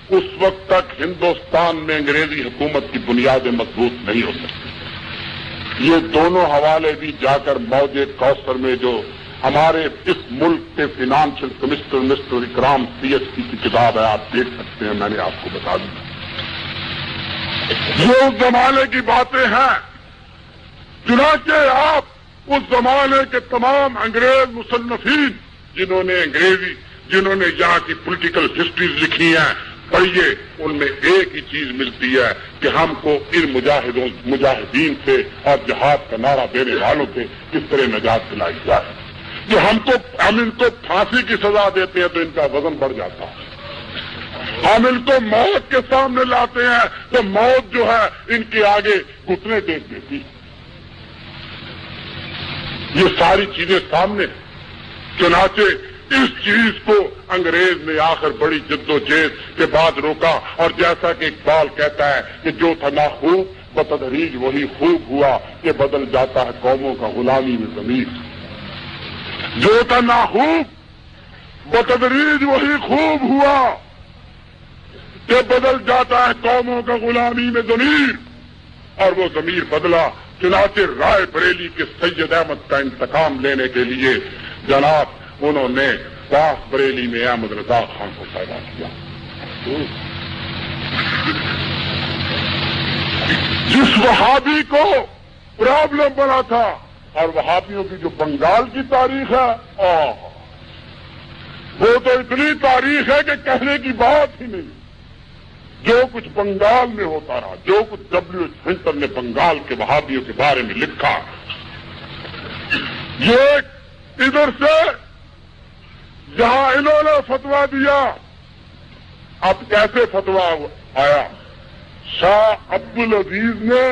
اس وقت تک ہندوستان میں انگریزی حکومت کی بنیادیں مضبوط نہیں ہو سکتی۔ یہ دونوں حوالے بھی جا کر موج کوثر میں جو ہمارے اس ملک کے فنانشل کمشنر مسٹر اکرام PhD کی کتاب ہے، آپ دیکھ سکتے ہیں، میں نے آپ کو بتا دیا۔ یہ اس زمانے کی باتیں ہیں، چنانچہ آپ اس زمانے کے تمام انگریز مصنفین جنہوں نے انگریزی جنہوں نے یہاں کی پولیٹیکل ہسٹریز لکھی ہیں پڑھیے، ان میں ایک ہی چیز ملتی ہے کہ ہم کو ان مجاہدین سے اور جہاد کا نعرہ دینے والوں سے کس طرح نجات دلائی جائے. کہ ہم ان کو پھانسی کی سزا دیتے ہیں تو ان کا وزن بڑھ جاتا ہے، ہم ان کو موت کے سامنے لاتے ہیں تو موت جو ہے ان کے آگے گھٹنے ٹیک دیتی. یہ ساری چیزیں سامنے ہیں. چنانچہ اس چیز کو انگریز نے آخر بڑی جدوجہد کے بعد روکا، اور جیسا کہ اقبال کہتا ہے کہ جو تھا ناخوب بتدریج وہی خوب ہوا کہ بدل جاتا ہے قوموں کا غلامی میں ضمیر. جو تھا ناخوب بتدریج وہی خوب ہوا کہ بدل جاتا ہے قوموں کا غلامی میں ضمیر. اور وہ ضمیر بدلا. چنانچہ رائے بریلی کے سید احمد کا انتقام لینے کے لیے جناب انہوں نے پاس بریلی میں احمد رضا خان کو پیدا کیا، جس وہابی کو پرابلم بنا تھا. اور وہابیوں کی جو بنگال کی تاریخ ہے وہ تو اتنی تاریخ ہے کہ کہنے کی بات ہی نہیں. جو کچھ بنگال میں ہوتا رہا، جو کچھ ڈبلیو ایچ سینٹر نے بنگال کے وہابیوں کے بارے میں لکھا، یہ ادھر سے جہاں انہوں نے فتویٰ دیا. اب کیسے فتویٰ آیا؟ شاہ عبد العزیز نے،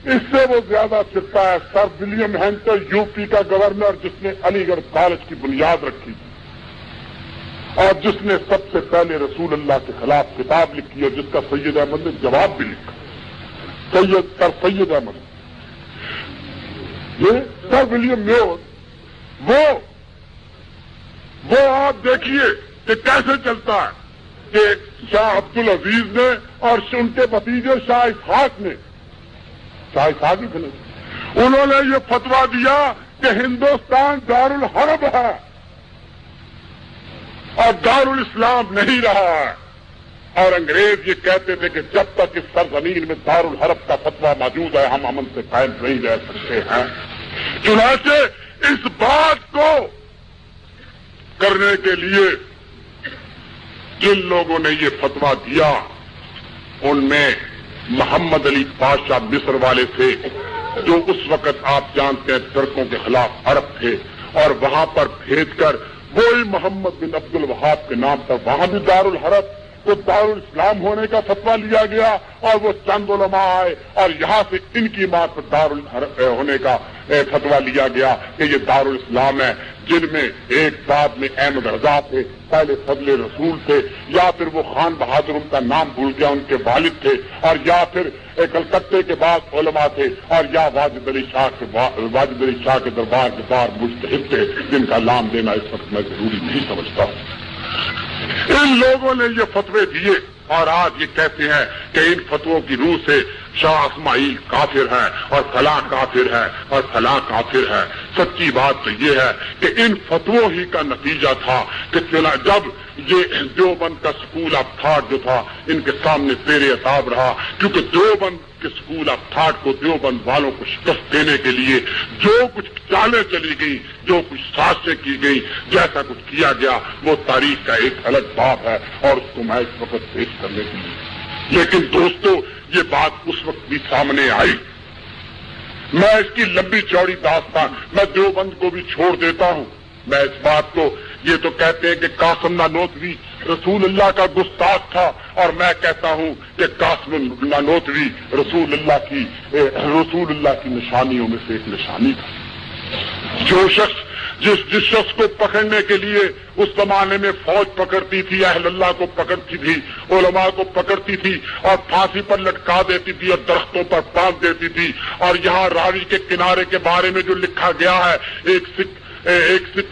اس سے وہ زیادہ چپتا ہے، سر ولیم ہینٹر یو پی کا گورنر جس نے علی گڑھ کالج کی بنیاد رکھی تھی اور جس نے سب سے پہلے رسول اللہ کے خلاف کتاب لکھی اور جس کا سید احمد نے جواب بھی لکھا. سید احمد یہ سر ولیم میور، وہ آپ دیکھیے کہ کیسے چلتا ہے کہ شاہ عبد العزیز نے اور ان کے بھتیجے شاہ اسحاق نے، شاہ اسحاق ہی تھے، انہوں نے یہ فتویٰ دیا کہ ہندوستان دارالحرب ہے اور دارالاسلام نہیں رہا ہے. اور انگریز یہ کہتے تھے کہ جب تک اس سرزمین میں دارالحرب کا فتویٰ موجود ہے ہم امن سے قائم نہیں رہ سکتے ہیں. چنانچہ اس بات کو کرنے کے لیے جن لوگوں نے یہ فتویٰ دیا ان میں محمد علی پاشا مصر والے تھے، جو اس وقت آپ جانتے ہیں ترکوں کے خلاف عرب تھے، اور وہاں پر بھیج کر وہی محمد بن عبد الوہاب کے نام پر وہاں بھی دارالحرب تو دارالاسلام ہونے کا فتویٰ لیا گیا، اور وہ چند علماء آئے اور یہاں سے ان کی بات پر دارالحرب ہونے کا فتویٰ لیا گیا کہ یہ دارالاسلام ہے. جن میں ایک بعد میں احمد رضا تھے، پہلے فضل رسول تھے، یا پھر وہ خان بہادر ان کا نام بھول گیا ان کے والد تھے، اور یا پھر کلکتے کے بعد علماء تھے، اور یا واجد علی شاہ کے دربار کے باہر مجتہد تھے جن کا نام دینا اس وقت میں ضروری نہیں سمجھتا ہوں. ان لوگوں نے یہ فتوے دیے اور آج یہ کہتے ہیں کہ ان فتووں کی روح سے شاہ اسماعیل کافر ہے اور فلاں کافر ہے اور فلاں کافر ہے. سچی بات تو یہ ہے کہ ان فتووں ہی کا نتیجہ تھا کہ جب یہ دیوبند کا سکول آف تھاٹ جو تھا ان کے سامنے زیر عتاب رہا، کیونکہ دیوبند کے سکول آف تھاٹ کو دیوبند والوں کو شکست دینے کے لیے جو کچھ چالیں چلی گئی، جو کچھ سازشیں کی گئی، جیسا کچھ کیا گیا، وہ تاریخ کا ایک الگ باب ہے اور اس کو میں اس وقت پیش کرنے کے لیے. لیکن دوستو یہ بات اس وقت بھی سامنے آئی. میں اس کی لمبی چوڑی داستان میں دیوبند کو بھی چھوڑ دیتا ہوں. میں اس بات کو، یہ تو کہتے ہیں کہ قاسم نانوتوی رسول اللہ کا گستاخ تھا، اور میں کہتا ہوں کہ قاسم نانوتوی رسول اللہ کی نشانیوں میں سے ایک نشانی تھا. جو شخص جس شخص کو پکڑنے کے لیے اس زمانے میں فوج پکڑتی تھی، اہل اللہ کو پکڑتی تھی، علماء کو پکڑتی تھی اور پھانسی پر لٹکا دیتی تھی اور درختوں پر باندھ دیتی تھی. اور یہاں راوی کے کنارے کے بارے میں جو لکھا گیا ہے، ایک سکھ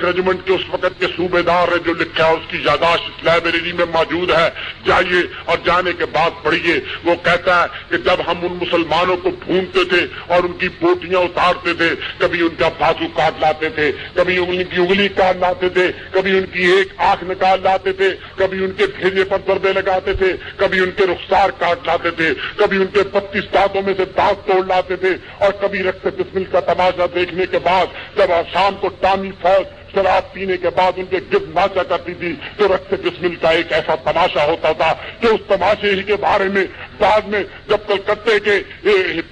ریجیمنٹ کے اس وقت کے صوبے دار نے جو لکھا ہے اس کی یادداشت اس لائبریری میں موجود ہے، جائیے اور جانے کے بعد پڑھیے. وہ کہتا ہے کہ جب ہم ان مسلمانوں کو ڈھونڈتے تھے اور ان کی بوٹیاں اتارتے تھے، کبھی ان کا بازو کاٹ لاتے تھے، کبھی ان کی انگلی کاٹ لاتے تھے، کبھی ان کی ایک آنکھ نکال لاتے تھے، کبھی ان کے بھیجے پر ضربے لگاتے تھے، کبھی ان کے رخسار کاٹ لاتے تھے، کبھی ان کے 32 دانتوں میں سے دانت توڑ لاتے تھے، اور کبھی رقص بسمل کا تماشا دیکھنے کے بعد جب شام کو فوج شراب پینے کے بعد ان کے گرد ناچا کرتی تھی تو رقص بسمل کا ایک ایسا تماشا ہوتا تھا کہ اس تماشے ہی کے بارے میں بعد میں جب کلکتے کے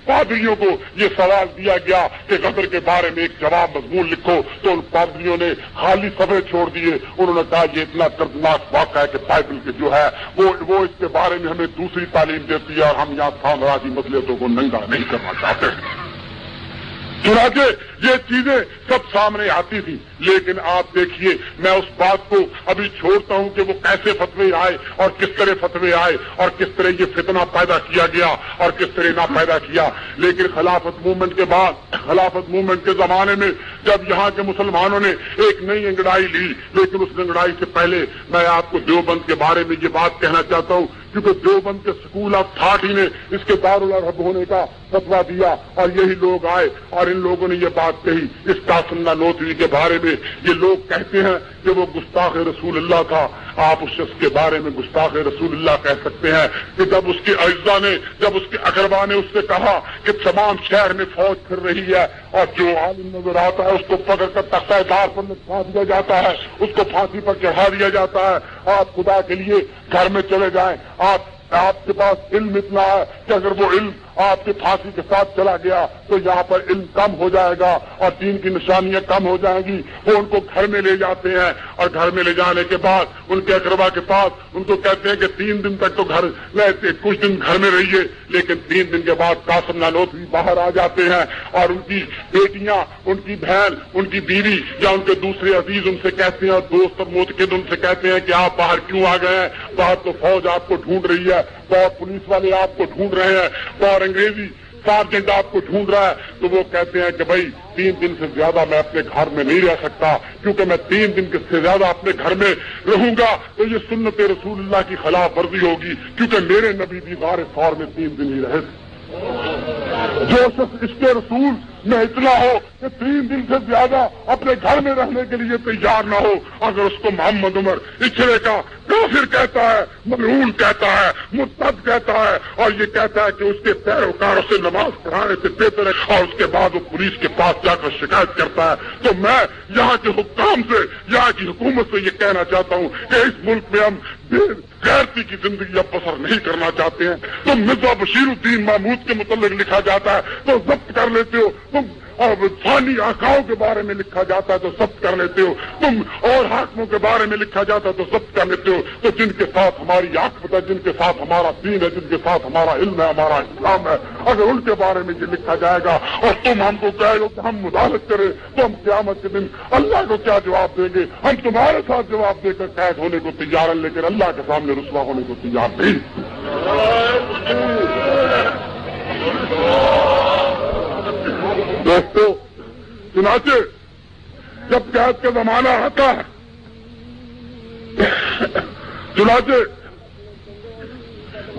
پادریوں کو یہ سوال دیا گیا کہ غدر کے بارے میں ایک جواب مضمون لکھو تو ان پادریوں نے خالی صفحے چھوڑ دیے. انہوں نے کہا یہ اتنا دردناک واقعہ ہے کہ بائبل کے جو ہے وہ اس کے بارے میں ہمیں دوسری تعلیم دیتی ہے اور ہم یہاں سامراجی مصلحتوں کو ننگا نہیں کرنا چاہتے. چنانچہ یہ چیزیں سب سامنے آتی تھی. لیکن آپ دیکھیے میں اس بات کو ابھی چھوڑتا ہوں کہ وہ کیسے فتوے آئے اور کس طرح فتوے آئے اور کس طرح یہ فتنہ پیدا کیا گیا اور کس طرح نہ پیدا کیا. لیکن خلافت موومنٹ کے بعد خلافت موومنٹ کے زمانے میں جب یہاں کے مسلمانوں نے ایک نئی انگڑائی لی, لیکن اس انگڑائی سے پہلے میں آپ کو دیوبند کے بارے میں یہ بات کہنا چاہتا ہوں کیونکہ دیوبند کے اسکول آف تھاٹ ہی نے اس کے دارالحرب ہونے کا فتویٰ دیا اور یہی لوگ آئے اور ان لوگوں نے یہ بات کہی اس قاسم نانوتوی کے بارے میں. یہ لوگ کہتے ہیں کہ وہ گستاخ رسول اللہ تھا. آپ اس شخص کے بارے میں گستاخ رسول اللہ کہہ سکتے ہیں کہ جب اس کے اعزاء نے جب اس کے اقربا نے اس سے کہا کہ تمام شہر میں فوج پھر رہی ہے اور جو عالم نظر آتا ہے اس کو پکڑ کر تختہ دار پر لٹکا دیا جاتا ہے, اس کو پھانسی پر چڑھا دیا جاتا ہے, آپ خدا کے لیے گھر میں چلے جائیں. آپ کے پاس علم اتنا ہے کہ اگر وہ علم آپ کے پھانسی کے ساتھ چلا گیا تو یہاں پر علم کم ہو جائے گا اور دین کی نشانیاں کم ہو جائیں گی. وہ ان کو گھر میں لے جاتے ہیں اور گھر میں لے جانے کے بعد ان کے اقربا کے پاس ان کو کہتے ہیں کہ 3 دن تک تو گھر رہتے, کچھ دن گھر میں رہیے. لیکن 3 دن کے بعد قاسم نانوتوی باہر آ جاتے ہیں اور ان کی بیٹیاں, ان کی بہن, ان کی بیوی یا ان کے دوسرے عزیز ان سے کہتے ہیں اور دوست اور معتقد ان سے کہتے ہیں کہ آپ باہر کیوں آ گئے ہیں؟ باہر تو فوج آپ کو ڈھونڈ رہی ہے, بہت پولیس والے آپ کو ڈھونڈ رہے ہیں, بہت انگریزی سارجنٹ آپ کو ڈھونڈ رہا ہے. تو وہ کہتے ہیں کہ بھائی 3 دن سے زیادہ میں اپنے گھر میں نہیں رہ سکتا, کیونکہ میں 3 دن سے زیادہ اپنے گھر میں رہوں گا تو یہ سنت رسول اللہ کی خلاف ورزی ہوگی, کیونکہ میرے نبی بھی غار ثور میں 3 دن ہی رہے تھے. جو شخص اس کے رسول میں اتنا ہو کہ 3 دن سے زیادہ اپنے گھر میں رہنے کے لیے تیار نہ ہو, اگر اس کو محمد عمر اچھلے کا کافر کہتا ہے, ملعون کہتا ہے, مرتد کہتا ہے اور یہ کہتا ہے کہ اس کے پیروکاروں سے نماز پڑھانے سے بہتر ہے اور اس کے بعد وہ پولیس کے پاس جا کر شکایت کرتا ہے, تو میں یہاں کے حکام سے, یہاں کی حکومت سے یہ کہنا چاہتا ہوں کہ اس ملک میں ہم غیرتی کی زندگی اب بسر نہیں کرنا چاہتے ہیں. تم مرزا بشیر الدین محمود کے متعلق لکھا جاتا ہے تو ضبط کر لیتے ہو, تم فانی آقاؤں کے بارے میں لکھا جاتا ہے تو ضبط کر لیتے ہو, تم اور حاکموں کے بارے میں لکھا جاتا ہے تو ضبط کر لیتے ہو. تو جن کے ساتھ ہماری عاقبت ہے, جن کے ساتھ ہمارا دین ہے, جن کے ساتھ ہمارا علم ہے, ہمارا اسلام ہے, اگر ان کے بارے میں یہ لکھا جائے گا اور تم ہم کو کہے گا کہ ہم مداخلت کریں تو ہم قیامت کے دن اللہ کو کیا جواب دیں گے؟ ہم تمہارے ساتھ جواب دے کر قید ہونے کو تیار ہیں, لیکن اللہ کے سامنے رسوا ہونے کو تیار نہیں. دوستو, چنانچہ جب قید کا زمانہ آتا ہے, چنانچہ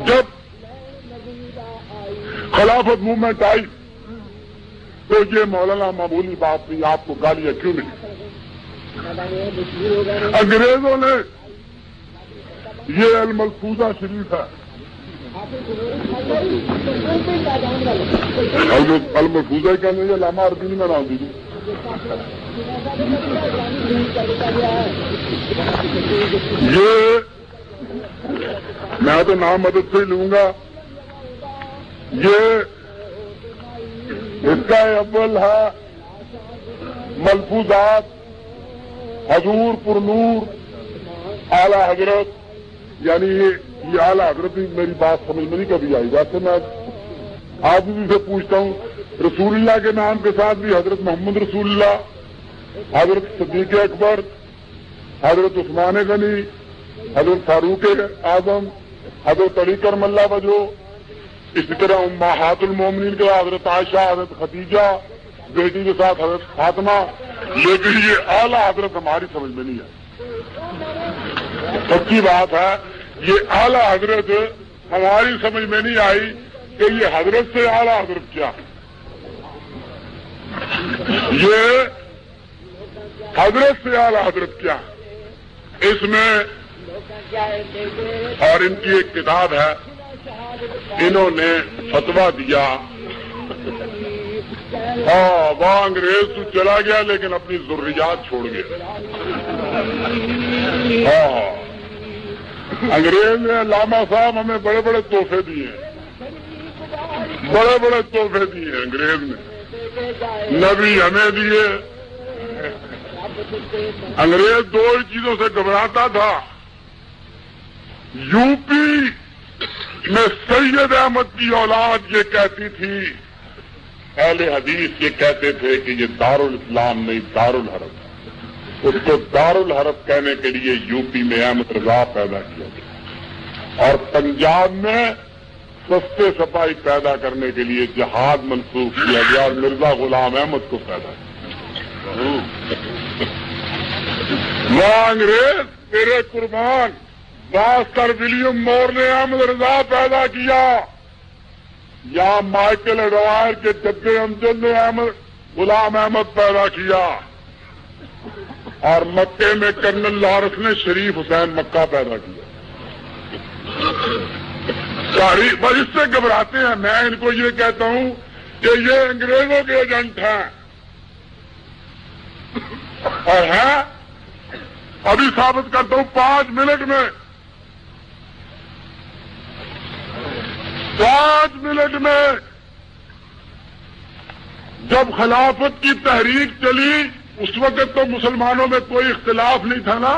جب خلافت موومنٹ آئی تو یہ مولانا معمولی بات نہیں, آپ کو گالیاں کیوں نہیں؟ انگریزوں نے یہ الملفوظہ شریف ہے, الملفوظہ کہنے یہ علامہ عربی میں نام دیجیے. یہ میں تو نام مدد سے ہی لوں گا. یہ اس کا اول ہے ملفوظات حضور پر نور اعلی حضرت, یعنی یہ اعلی حضرت میری بات سمجھ میں نہیں کبھی آئی. ویسے میں آدمی سے پوچھتا ہوں, رسول اللہ کے نام کے ساتھ بھی حضرت محمد رسول اللہ, حضرت صدیق اکبر, حضرت عثمان غنی, حضرت فاروق اعظم, حضرت علی کرم اللہ وجہ, اسی طرح امہات المومنین کے حضرت عائشہ, حضرت خدیجہ, بیٹی کے ساتھ حضرت فاطمہ, لیکن یہ اعلیٰ حضرت ہماری سمجھ میں نہیں آئی. سچی بات ہے, یہ اعلیٰ حضرت ہماری سمجھ میں نہیں آئی کہ یہ حضرت سے اعلیٰ حضرت کیا, یہ حضرت سے اعلیٰ حضرت کیا. اس میں اور ان کی ایک کتاب ہے, انہوں نے فتویٰ دیا ہاں وہاں انگریز تو چلا گیا لیکن اپنی ضروریات چھوڑ گیا. ہاں انگریز نے علامہ صاحب ہمیں بڑے بڑے تحفے دیے ہیں, بڑے بڑے تحفے دیے ہیں انگریز نے. نبی ہمیں دیے. انگریز دو ہی چیزوں سے گھبراتا تھا. یو پی میں سید احمد کی اولاد یہ کہتی تھی, اہل حدیث یہ کہتے تھے کہ یہ دارالاسلام نہیں دارالحرب. اس کو دارالحرب کہنے کے لیے یو پی میں احمد رضا پیدا کیا گیا, اور پنجاب میں سستے سپاہی پیدا کرنے کے لیے جہاد منسوخ کیا گیا اور مرزا غلام احمد کو پیدا کیا. وہاں انگریز تیرے قربان ماسٹر ولیم مور نے احمد رضا پیدا کیا, یا مائیکل ایڈوائر کے جد امجد نے غلام احمد پیدا کیا, اور مکے میں کرنل لارس نے شریف حسین مکہ پیدا کیا. تاریخ بس اس سے گھبراتے ہیں. میں ان کو یہ کہتا ہوں کہ یہ انگریزوں کے ایجنٹ ہیں, اور ہیں ابھی ثابت کرتا ہوں 5 منٹ میں. 5 منٹ میں جب خلافت کی تحریک چلی اس وقت تو مسلمانوں میں کوئی اختلاف نہیں تھا نا.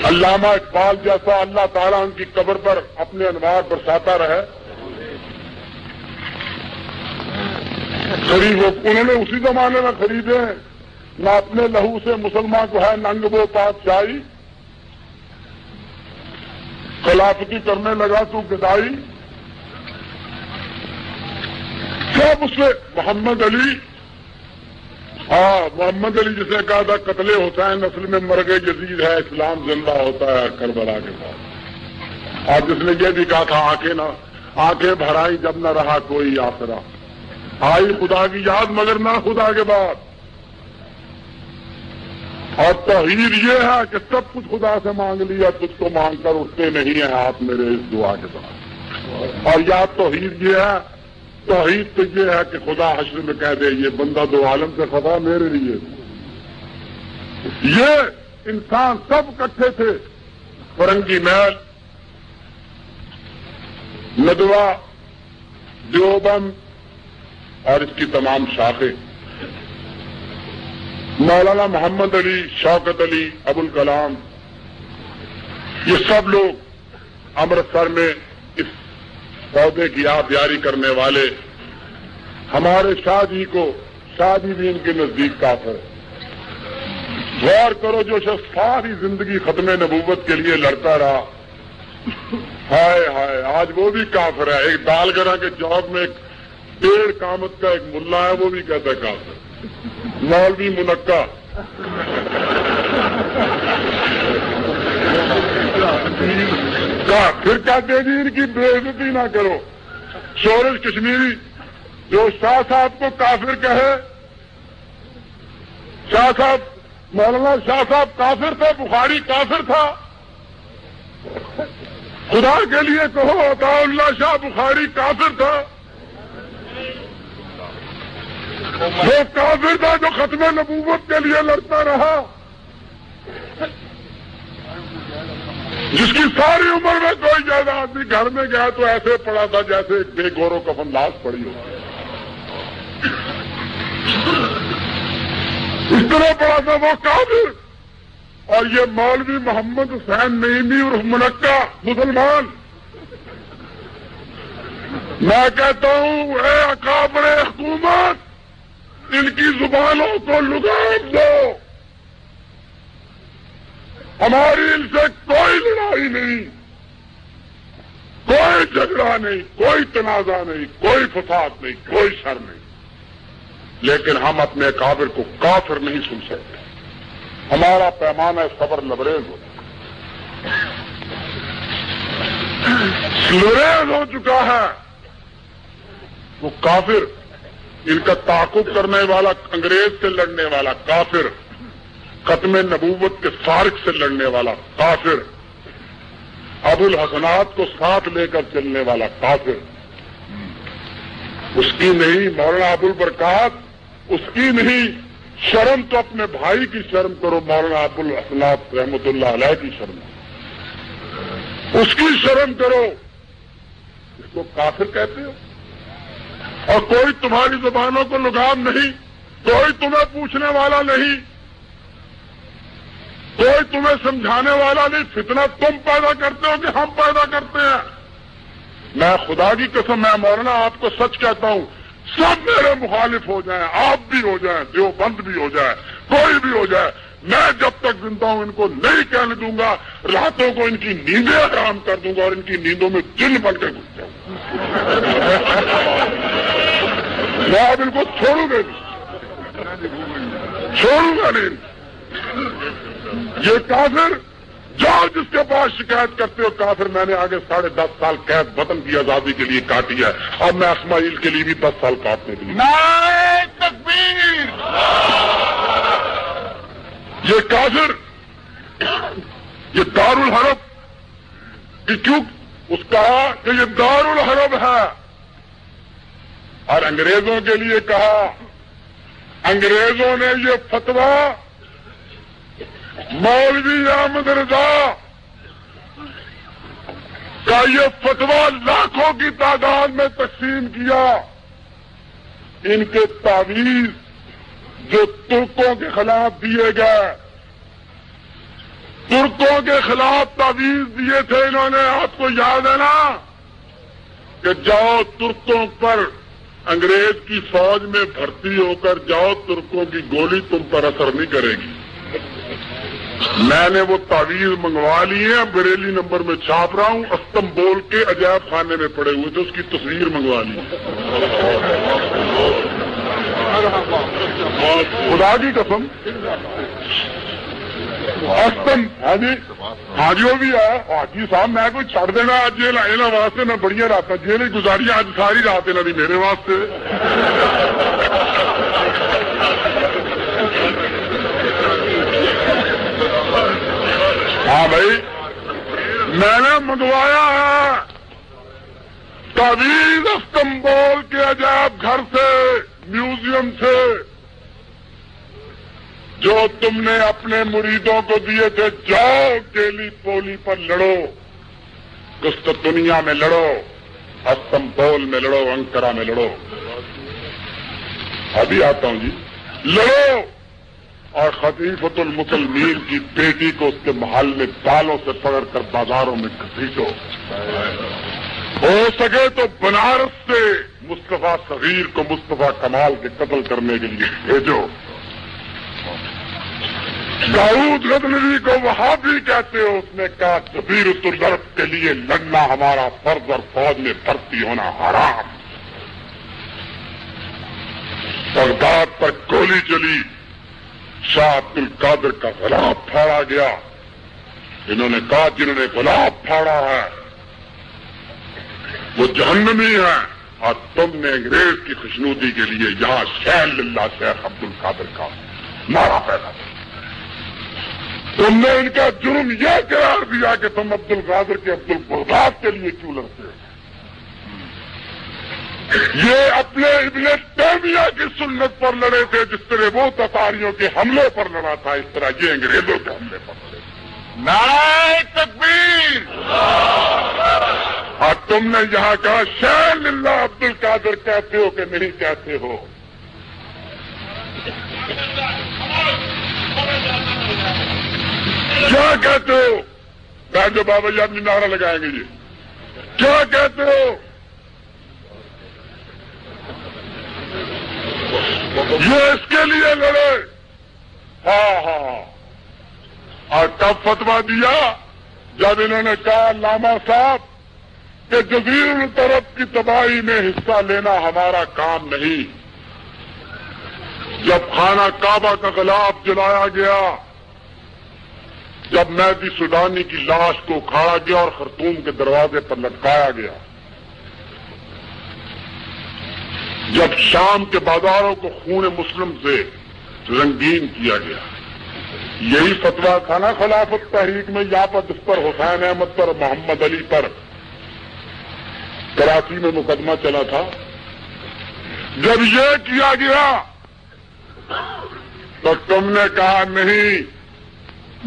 علامہ اقبال جیسا اللہ تعالیٰ ان کی قبر پر اپنے انوار برساتا رہے. انہوں نے اسی زمانے میں خریدے, نہ اپنے لہو سے مسلمان کو ہے ننگ وہ پادشاہی, خلافتی کرنے لگا تو گدائی. سب اس سے محمد علی, ہاں محمد علی جسے کہا تھا قتل حسین اصل میں مرگ جدید ہے, اسلام زندہ ہوتا ہے کربلا کے بعد. اور جس نے یہ بھی کہا تھا آنکھیں بھرائی جب نہ رہا کوئی آسرا, آئی خدا کی یاد مگر نہ خدا کے بعد. اور توحید یہ ہے کہ سب کچھ خدا سے مانگ لیا, تجھ کو مانگ کر اٹھتے نہیں ہیں ہاتھ میرے اس دعا کے بعد. اور یا توحید یہ ہے, توحید تو یہ ہے کہ خدا حشر میں کہہ دے یہ بندہ دو عالم سے خطا میرے لیے. یہ انسان سب اکٹھے تھے, فرنگی محل, ندوہ, دیوبند اور اس کی تمام شاخیں, مولانا محمد علی, شوکت علی, ابوالکلام, یہ سب لوگ امرتسر میں اس پودے کی آبیاری کرنے والے. ہمارے شاہ جی بھی ان کے نزدیک کافر ہے. غور کرو, جو شخص ساری زندگی ختم نبوت کے لیے لڑتا رہا, ہائے ہائے آج وہ بھی کافر ہے. ایک دالگرہ کے چوک میں ایک 1.5 قامت کا ایک ملا ہے, وہ بھی کہتا ہے کافر. مولوی منقع, پھر کہتے جی ان کی بے عزتی نہ کرو. شورش کشمیری جو شاہ صاحب کو کافر کہے, شاہ صاحب مولانا شاہ صاحب کافر تھے, بخاری کافر تھا. خدا کے لیے کہو عطا اللہ شاہ بخاری کافر تھا. وہ کافر تھا جو ختم نبوت کے لیے لڑتا رہا, جس کی ساری عمر میں کوئی زیادہ آدمی گھر میں گیا تو ایسے پڑا تھا جیسے ایک بے گورو کفن لاش پڑی ہو. اس طرح پڑا تھا وہ کافر. اور یہ مولوی محمد حسین نعیمی اور منقع مسلمان, میں کہتا ہوں اے اکابر حکومت, ان کی زبانوں کو لگام دو. ہماری ان سے کوئی لڑائی نہیں, کوئی جھگڑا نہیں, کوئی تنازع نہیں, کوئی فساد نہیں, کوئی شر نہیں, لیکن ہم اپنے اکابر کو کافر نہیں سن سکتے. ہمارا پیمانہ صبر لبریز ہو چکا ہے. وہ کافر, ان کا تعاقب کرنے والا, انگریز سے لڑنے والا کافر, ختم نبوت کے فارق سے لڑنے والا کافر, ابو الحسنات کو ساتھ لے کر چلنے والا کافر, اس کی نہیں مولانا ابو البرکات، اس کی نہیں، شرم تو اپنے بھائی کی شرم کرو، مولانا ابو الاسلاف رحمۃ اللہ علیہ کی شرم، اس کی شرم کرو، اس کو کافر کہتے ہو؟ اور کوئی تمہاری زبانوں کو لگام نہیں، کوئی تمہیں پوچھنے والا نہیں، کوئی تمہیں سمجھانے والا نہیں، فتنہ تم پیدا کرتے ہو کہ ہم پیدا کرتے ہیں؟ میں خدا کی قسم، میں مولانا آپ کو سچ کہتا ہوں، سب میرے مخالف ہو جائیں، آپ بھی ہو جائیں، دیوبند بھی ہو جائے، کوئی بھی ہو جائے، میں جب تک زندہ ہوں ان کو نہیں کہنے دوں گا، راتوں کو ان کی نیندیں حرام کر دوں گا اور ان کی نیندوں میں جن بن کے گھس جاؤں گا۔ میں اب ان کو چھوڑوں گا نہیں۔ یہ کافر جاؤ جس کے پاس شکایت کرتے ہو، کافر میں نے آگے 10.5 سال قید وطن کی آزادی کے لیے کاٹی ہے، اب میں اسماعیل کے لیے بھی 10 سال کاٹنے کے لیے۔ نعرہ تکبیر! یہ کافر، یہ دارالحرب کہ کیوں اس کہا کہ یہ دارالحرب ہے، اور انگریزوں کے لیے کہا، انگریزوں نے یہ فتویٰ مولوی احمد رضا کا یہ فتویٰ لاکھوں کی تعداد میں تقسیم کیا۔ ان کے تعویذ جو ترکوں کے خلاف دیے گئے، ترکوں کے خلاف تعویذ دیے تھے انہوں نے، آپ کو یاد ہے نا، کہ جاؤ ترکوں پر، انگریز کی فوج میں بھرتی ہو کر جاؤ، ترکوں کی گولی تم پر اثر نہیں کرے گی۔ میں نے وہ تعویذ منگوا لی ہے، بریلی نمبر میں چھاپ رہا ہوں، استنبول کے عجائب خانے میں پڑے ہوئے تھے، اس کی تصویر منگوا لی، خدا کی قسم۔ ہاں جی وہ بھی ہے، حاجی صاحب میں کوئی چھڑ دینا آج جیل آئے واسطے نہ بڑی رات جیل گزاری، آج ساری رات نہ دی میرے واسطے۔ ہاں بھائی میں نے منگوایا ہے تعویذ استنبول کے عجائب گھر سے، میوزیم سے، جو تم نے اپنے مریدوں کو دیے تھے، جاؤ گیلی پولی پر لڑو، قسطنطنیہ میں لڑو، استنبول میں لڑو، انقرہ میں لڑو، ابھی آتا ہوں جی، لڑو، اور خلیفۃ المسلمین کی بیٹی کو اس کے محل میں بالوں سے پکڑ کر بازاروں میں گھسیٹو، ہو سکے تو بنارس سے مصطفیٰ صغیر کو مصطفیٰ کمال کے قتل کرنے کے لیے بھیجو۔ داؤد غزنوی کو وہابی کہتے ہو، اس نے کہا جزیرۃ العرب کے لیے لڑنا ہمارا فرض اور فوج میں بھرتی ہونا حرام۔ بغداد پر گولی چلی، شاہ عبد القادر کا غلاف پھاڑا گیا، انہوں نے کہا جنہوں نے غلاف پھاڑا ہے وہ جہنمی ہے، اور تم نے انگریز کی خوشنودی کے لیے یہاں شیخ اللہ شیخ عبد القادر کا نعرہ پیدا کیا۔ تم نے ان کا جرم یہ قرار دیا کہ تم عبد القادر کے عبد البغداد کے لیے کیوں لڑتے ہو؟ یہ اپنے ابن تیمیہ کی سنت پر لڑے تھے، جس طرح وہ تتاریوں کے حملے پر لڑا تھا، اس طرح یہ انگریزوں کے حملے پر لڑے۔ نعرہ تکبیر! اور تم نے یہاں کہا شیخ اللہ عبد القادر کہتے ہو کہ نہیں کہتے ہو؟ کیا کہتے ہو؟ جو بابا جی اپنی نعرہ لگائیں گے یہ کیا کہتے ہو؟ یہ اس کے لیے لڑے، ہاں، اور کب فتویٰ دیا؟ جب انہوں نے کہا علامہ صاحب کہ جزیرۃ العرب کی تباہی میں حصہ لینا ہمارا کام نہیں۔ جب خانہ کعبہ کا غلاف جلایا گیا، جب مہدی سودانی کی لاش کو اکھاڑا گیا اور خرطوم کے دروازے پر لٹکایا گیا، جب شام کے بازاروں کو خون مسلم سے رنگین کیا گیا، یہی فتویٰ تھا نا خلافت تحریک میں، یہاں پر جس پر حسین احمد پر محمد علی پر کراچی میں مقدمہ چلا تھا، جب یہ کیا گیا تو تم نے کہا نہیں،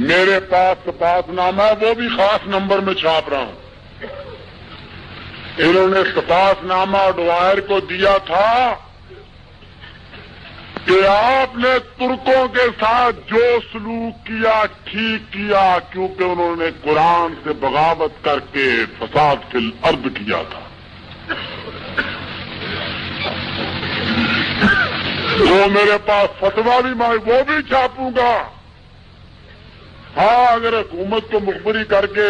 میرے پاس سپاس نامہ ہے، وہ بھی خاص نمبر میں چھاپ رہا ہوں۔ انہوں نے سپاس نامہ ایڈوائر کو دیا تھا کہ آپ نے ترکوں کے ساتھ جو سلوک کیا ٹھیک کیا، کیونکہ انہوں نے قرآن سے بغاوت کر کے فساد فی الارض کیا تھا۔ وہ میرے پاس فتویٰ بھی وہ بھی چھاپوں گا۔ ہاں، اگر حکومت کو مخبری کر کے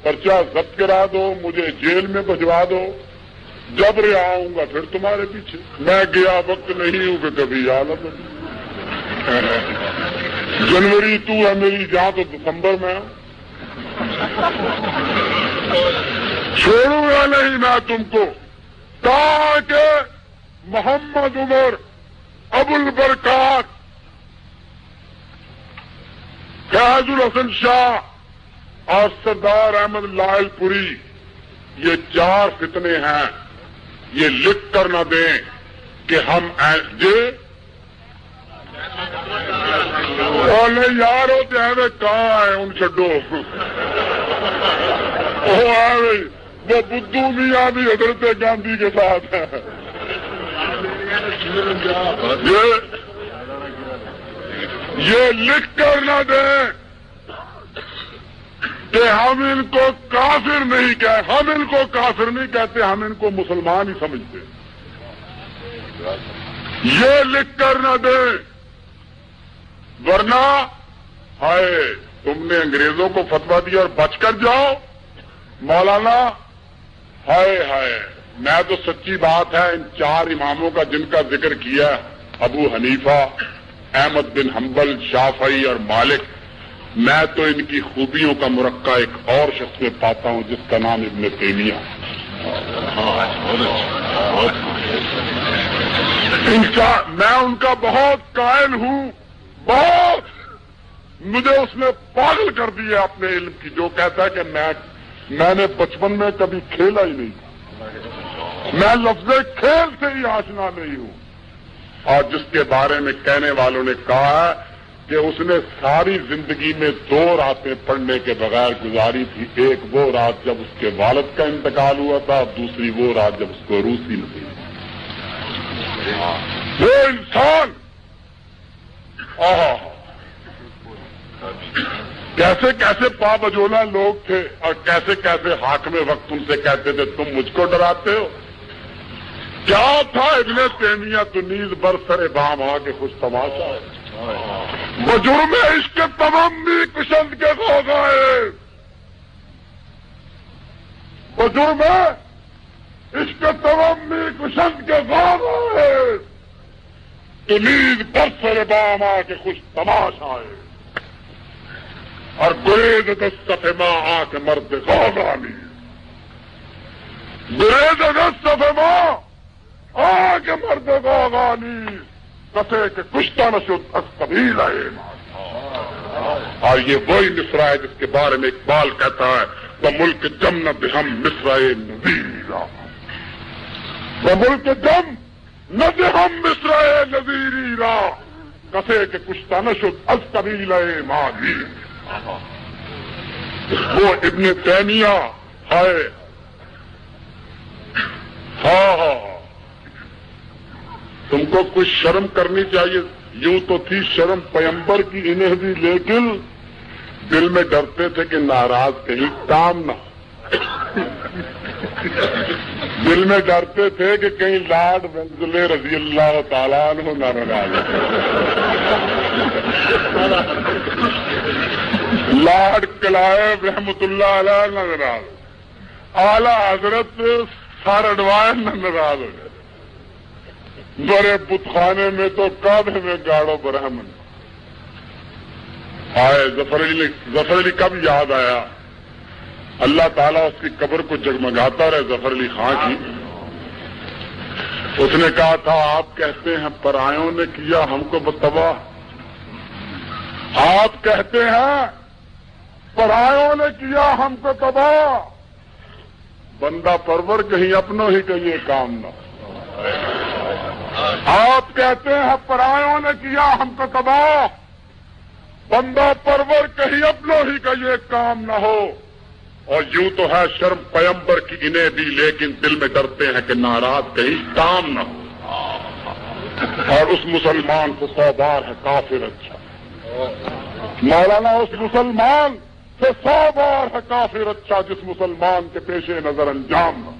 پرچہ ضبط کرا دو، مجھے جیل میں بھجوا دو، جب رہا آؤں گا پھر تمہارے پیچھے۔ میں گیا وقت نہیں ہوں کہ کبھی یاد ہے۔ جنوری تو ہے میری جہاں تو دسمبر میں چھوڑوں گا نہیں میں تم کو، تاکہ محمد عمر، ابو البرکات، فیض الحسن شاہ اور سردار احمد لائل پوری، یہ 4 فتنے ہیں، یہ لکھ کر نہ دیں کہ ہم یار ہوتے ہیں کہاں ہے ان چڈو، وہ بدھو میاں بھی حضرت گاندھی کے ساتھ ہے۔ یہ لکھ کر نہ دیں کہ ہم ان کو کافر نہیں کہتے، ہم ان کو کافر نہیں کہتے، ہم ان کو مسلمان ہی سمجھتے۔ یہ لکھ کر نہ دیں، ورنہ ہائے تم نے انگریزوں کو فتویٰ دیا اور بچ کر جاؤ مولانا، ہائے ہائے۔ میں تو سچی بات ہے ان 4 اماموں کا جن کا ذکر کیا، ابو حنیفہ، احمد بن حنبل، شافعی اور مالک، میں تو ان کی خوبیوں کا مرقع ایک اور شخص میں پاتا ہوں جس کا نام ابن تیمیہ۔ میں ان کا بہت قائل ہوں، بہت، مجھے اس نے پاگل کر دیا اپنے علم کی، جو کہتا ہے کہ میں نے بچپن میں کبھی کھیلا ہی نہیں تھا، میں لفظ کھیل سے ہی آشنا نہیں ہوں۔ اور جس کے بارے میں کہنے والوں نے کہا ہے کہ اس نے ساری زندگی میں 2 راتیں پڑھنے کے بغیر گزاری تھی، ایک وہ رات جب اس کے والد کا انتقال ہوا تھا، اور دوسری وہ رات جب اس کو روسی نصیب تھی۔ وہ انسان کیسے کیسے پا بجولا لوگ تھے، اور کیسے کیسے حاکم وقت ان سے کہتے تھے تم مجھ کو ڈراتے ہو۔ کیا تھا ابن تیمیہ تو نیز برسر بام آ کے خوش تماشا ہے، بجرم عشق تمامی کشند کے غوغائے، بجرم عشق تمامی کشند کے غوغائے، تو نیز برسر بام آ کے خوش تماشا ہے، اور گریز دست ماں آ کے مرد غوغانی، گریز دست ماں آ کے مرد غوغانی، کسے کے کشتہ نشد از قبیل ایمان۔ اور یہ وہی مصرع ہے جس کے بارے میں اقبال کہتا ہے بملک جم نہ بہم مصرع نذیرا، بملک جم نہ بہم مصرع نذیرا، کسے کے کشتہ نشد از قبیل ایمان۔ وہ ابن تیمیہ ہے، ہاں تم کو کچھ شرم کرنی چاہیے، یوں تو تھی شرم پیمبر کی انہیں بھی، لیکن دل میں ڈرتے تھے کہ ناراض کہیں کام نہ، دل میں ڈرتے تھے کہ کہیں لاڈ منزل رضی اللہ تعالیٰ عنہ نہ ناراض، لاڈ کلائب رحمت اللہ علیہ نہ ناراض، اعلیٰ حضرت سر اڈوائر نہ ناراض ہو جائے، بڑے بت خانے میں تو کعبے میں گاڑو برہمن آئے۔ ظفر علی کب یاد آیا، اللہ تعالیٰ اس کی قبر کو جگمگاتا رہے ظفر علی خان کی۔ اس نے کہا تھا آپ کہتے ہیں پرایوں نے کیا ہم کو تباہ، آپ کہتے ہیں پرایوں نے کیا ہم کو تباہ، بندہ پرور کہیں اپنوں ہی کا یہ کام نہ، آپ کہتے ہیں پرایوں نے کیا ہم کو تباہ، بندہ پرور کہیں اپنوں ہی کا یہ کام نہ ہو. اور یوں تو ہے شرم پیمبر کی انہیں بھی، لیکن دل میں ڈرتے ہیں کہ ناراض کہیں کام نہ ہو. اور اس مسلمان سے 100 بار ہے کافر اچھا. مولانا اس مسلمان سے 100 بار ہے کافر اچھا جس مسلمان کے پیش نظر انجام نہ.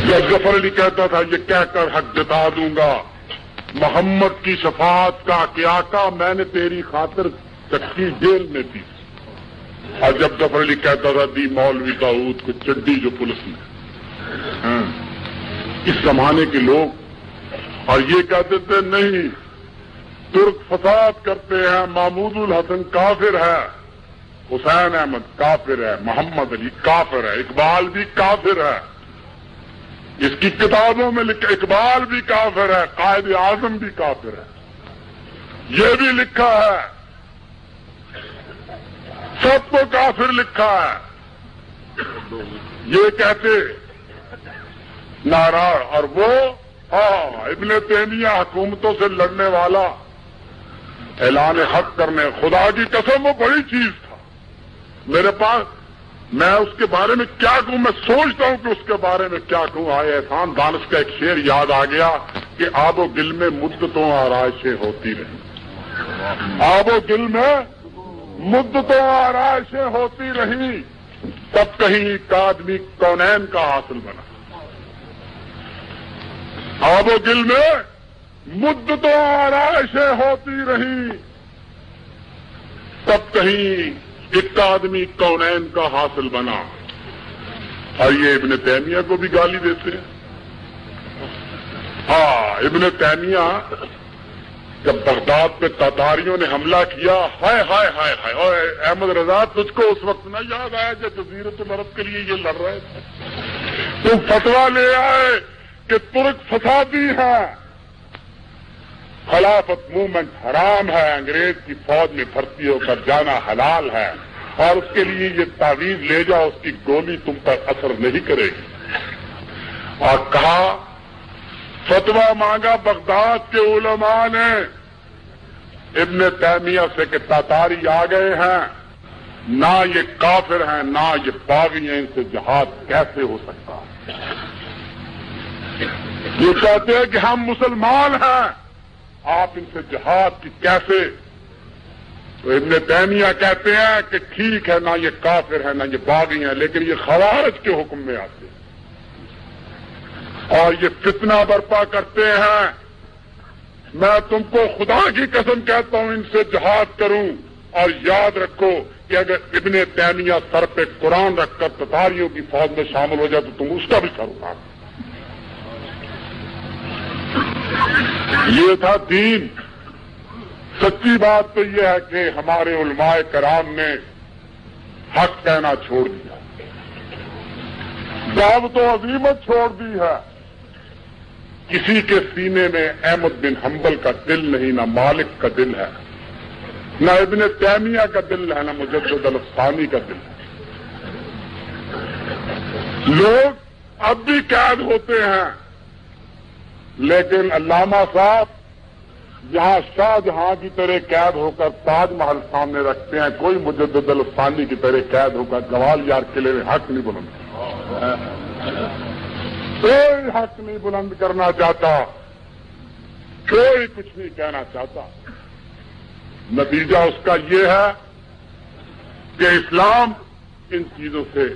جب ظفر علی کہتا تھا یہ کہہ کر حق جتا دوں گا محمد کی شفاعت کا کہ آقا میں نے تیری خاطر چکی جیل میں تھی، اور جب ظفر علی کہتا تھا دی مولوی داؤد کو چڈی جو پولیس میں. اس زمانے کے لوگ اور یہ کہتے تھے نہیں ترک فساد کرتے ہیں، محمود الحسن کافر ہے، حسین احمد کافر ہے، محمد علی کافر ہے، اقبال بھی کافر ہے. اس کی کتابوں میں لکھا اقبال بھی کافر ہے، قائد اعظم بھی کافر ہے. یہ بھی لکھا ہے، سب کو کافر لکھا ہے. یہ کہتے ناراض. اور وہ ابن تیمیہ حکومتوں سے لڑنے والا، اعلان حق کرنے، خدا کی قسم وہ بڑی چیز تھا. میرے پاس میں اس کے بارے میں کیا کہوں، میں سوچتا ہوں کہ اس کے بارے میں کیا کہوں. آئے احسان دانش کا ایک شعر یاد آ گیا کہ آب و گل میں مدتوں آرائشیں ہوتی رہیں، آب و گل میں مدتوں آرائشیں ہوتی رہیں، تب کہیں ایک آدمی کونین کا حاصل بنا. آب و گل میں مدتوں آرائشیں ہوتی رہیں، تب کہیں ایک آدمی کونین کا حاصل بنا. اور یہ ابن تیمیہ کو بھی گالی دیتے ہیں. ابن تیمیہ جب بغداد پہ تاتاریوں نے حملہ کیا، ہائے ہائے ہائے ہائے، اور احمد رضا تجھ کو اس وقت نہ یاد آیا جب جزیرۃ العرب کے لیے یہ لڑ رہے تھے؟ تم فتویٰ لے آئے کہ ترک فسادی ہے، خلافت موومنٹ حرام ہے، انگریز کی فوج میں بھرتی ہو کر جانا حلال ہے، اور اس کے لیے یہ تعویذ لے جاؤ، اس کی گولی تم پر اثر نہیں کرے گی. اور کہا فتویٰ مانگا بغداد کے علماء نے ابن تیمیہ سے کہ تاتاری آ گئے ہیں، نہ یہ کافر ہیں نہ یہ باغی ہیں، ان سے جہاد کیسے ہو سکتا ہے؟ یہ کہتے ہیں کہ ہم مسلمان ہیں، آپ ان سے جہاد کی کیسے؟ تو ابن تیمیہ کہتے ہیں کہ ٹھیک ہے، نہ یہ کافر ہیں نہ یہ باغی ہیں، لیکن یہ خوارج کے حکم میں آتے ہیں اور یہ فتنہ برپا کرتے ہیں. میں تم کو خدا کی قسم کہتا ہوں ان سے جہاد کروں. اور یاد رکھو کہ اگر ابن تیمیہ سر پہ قرآن رکھ کر تتاریوں کی فوج میں شامل ہو جائے تو تم اس کا بھی سر اٹھا. یہ تھا دین. سچی بات تو یہ ہے کہ ہمارے علماء کرام نے حق کہنا چھوڑ دیا، دعوت و عزیمت چھوڑ دی ہے. کسی کے سینے میں احمد بن حنبل کا دل نہیں، نہ مالک کا دل ہے، نہ ابن تیمیہ کا دل ہے، نہ مجدد الثانی کا دل ہے. لوگ اب بھی قید ہوتے ہیں، لیکن علامہ صاحب یہاں شاہ جہاں کی طرح قید ہو کر تاج محل سامنے رکھتے ہیں، کوئی مجدد الثانی کی طرح قید ہو کر گوالیار قلعے میں حق نہیں بلند، کوئی حق نہیں بلند کرنا چاہتا، کوئی کچھ نہیں کہنا چاہتا. نتیجہ اس کا یہ ہے کہ اسلام ان چیزوں سے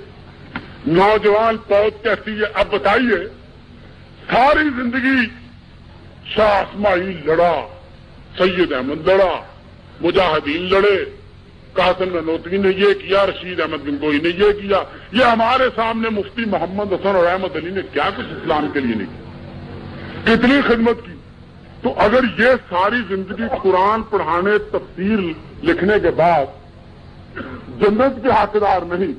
نوجوان پود کہتی ہے. اب بتائیے، ساری زندگی شاہ اسماعیل لڑا، سید احمد لڑا، مجاہدین لڑے، قاسم نانوتوی نے یہ کیا، رشید احمد گنگوئی نے یہ کیا. یہ ہمارے سامنے مفتی محمد حسن اور احمد علی نے کیا کچھ اسلام کے لیے نہیں کیا، کتنی خدمت کی. تو اگر یہ ساری زندگی قرآن پڑھانے، تفسیر لکھنے کے بعد جنت کے حقدار نہیں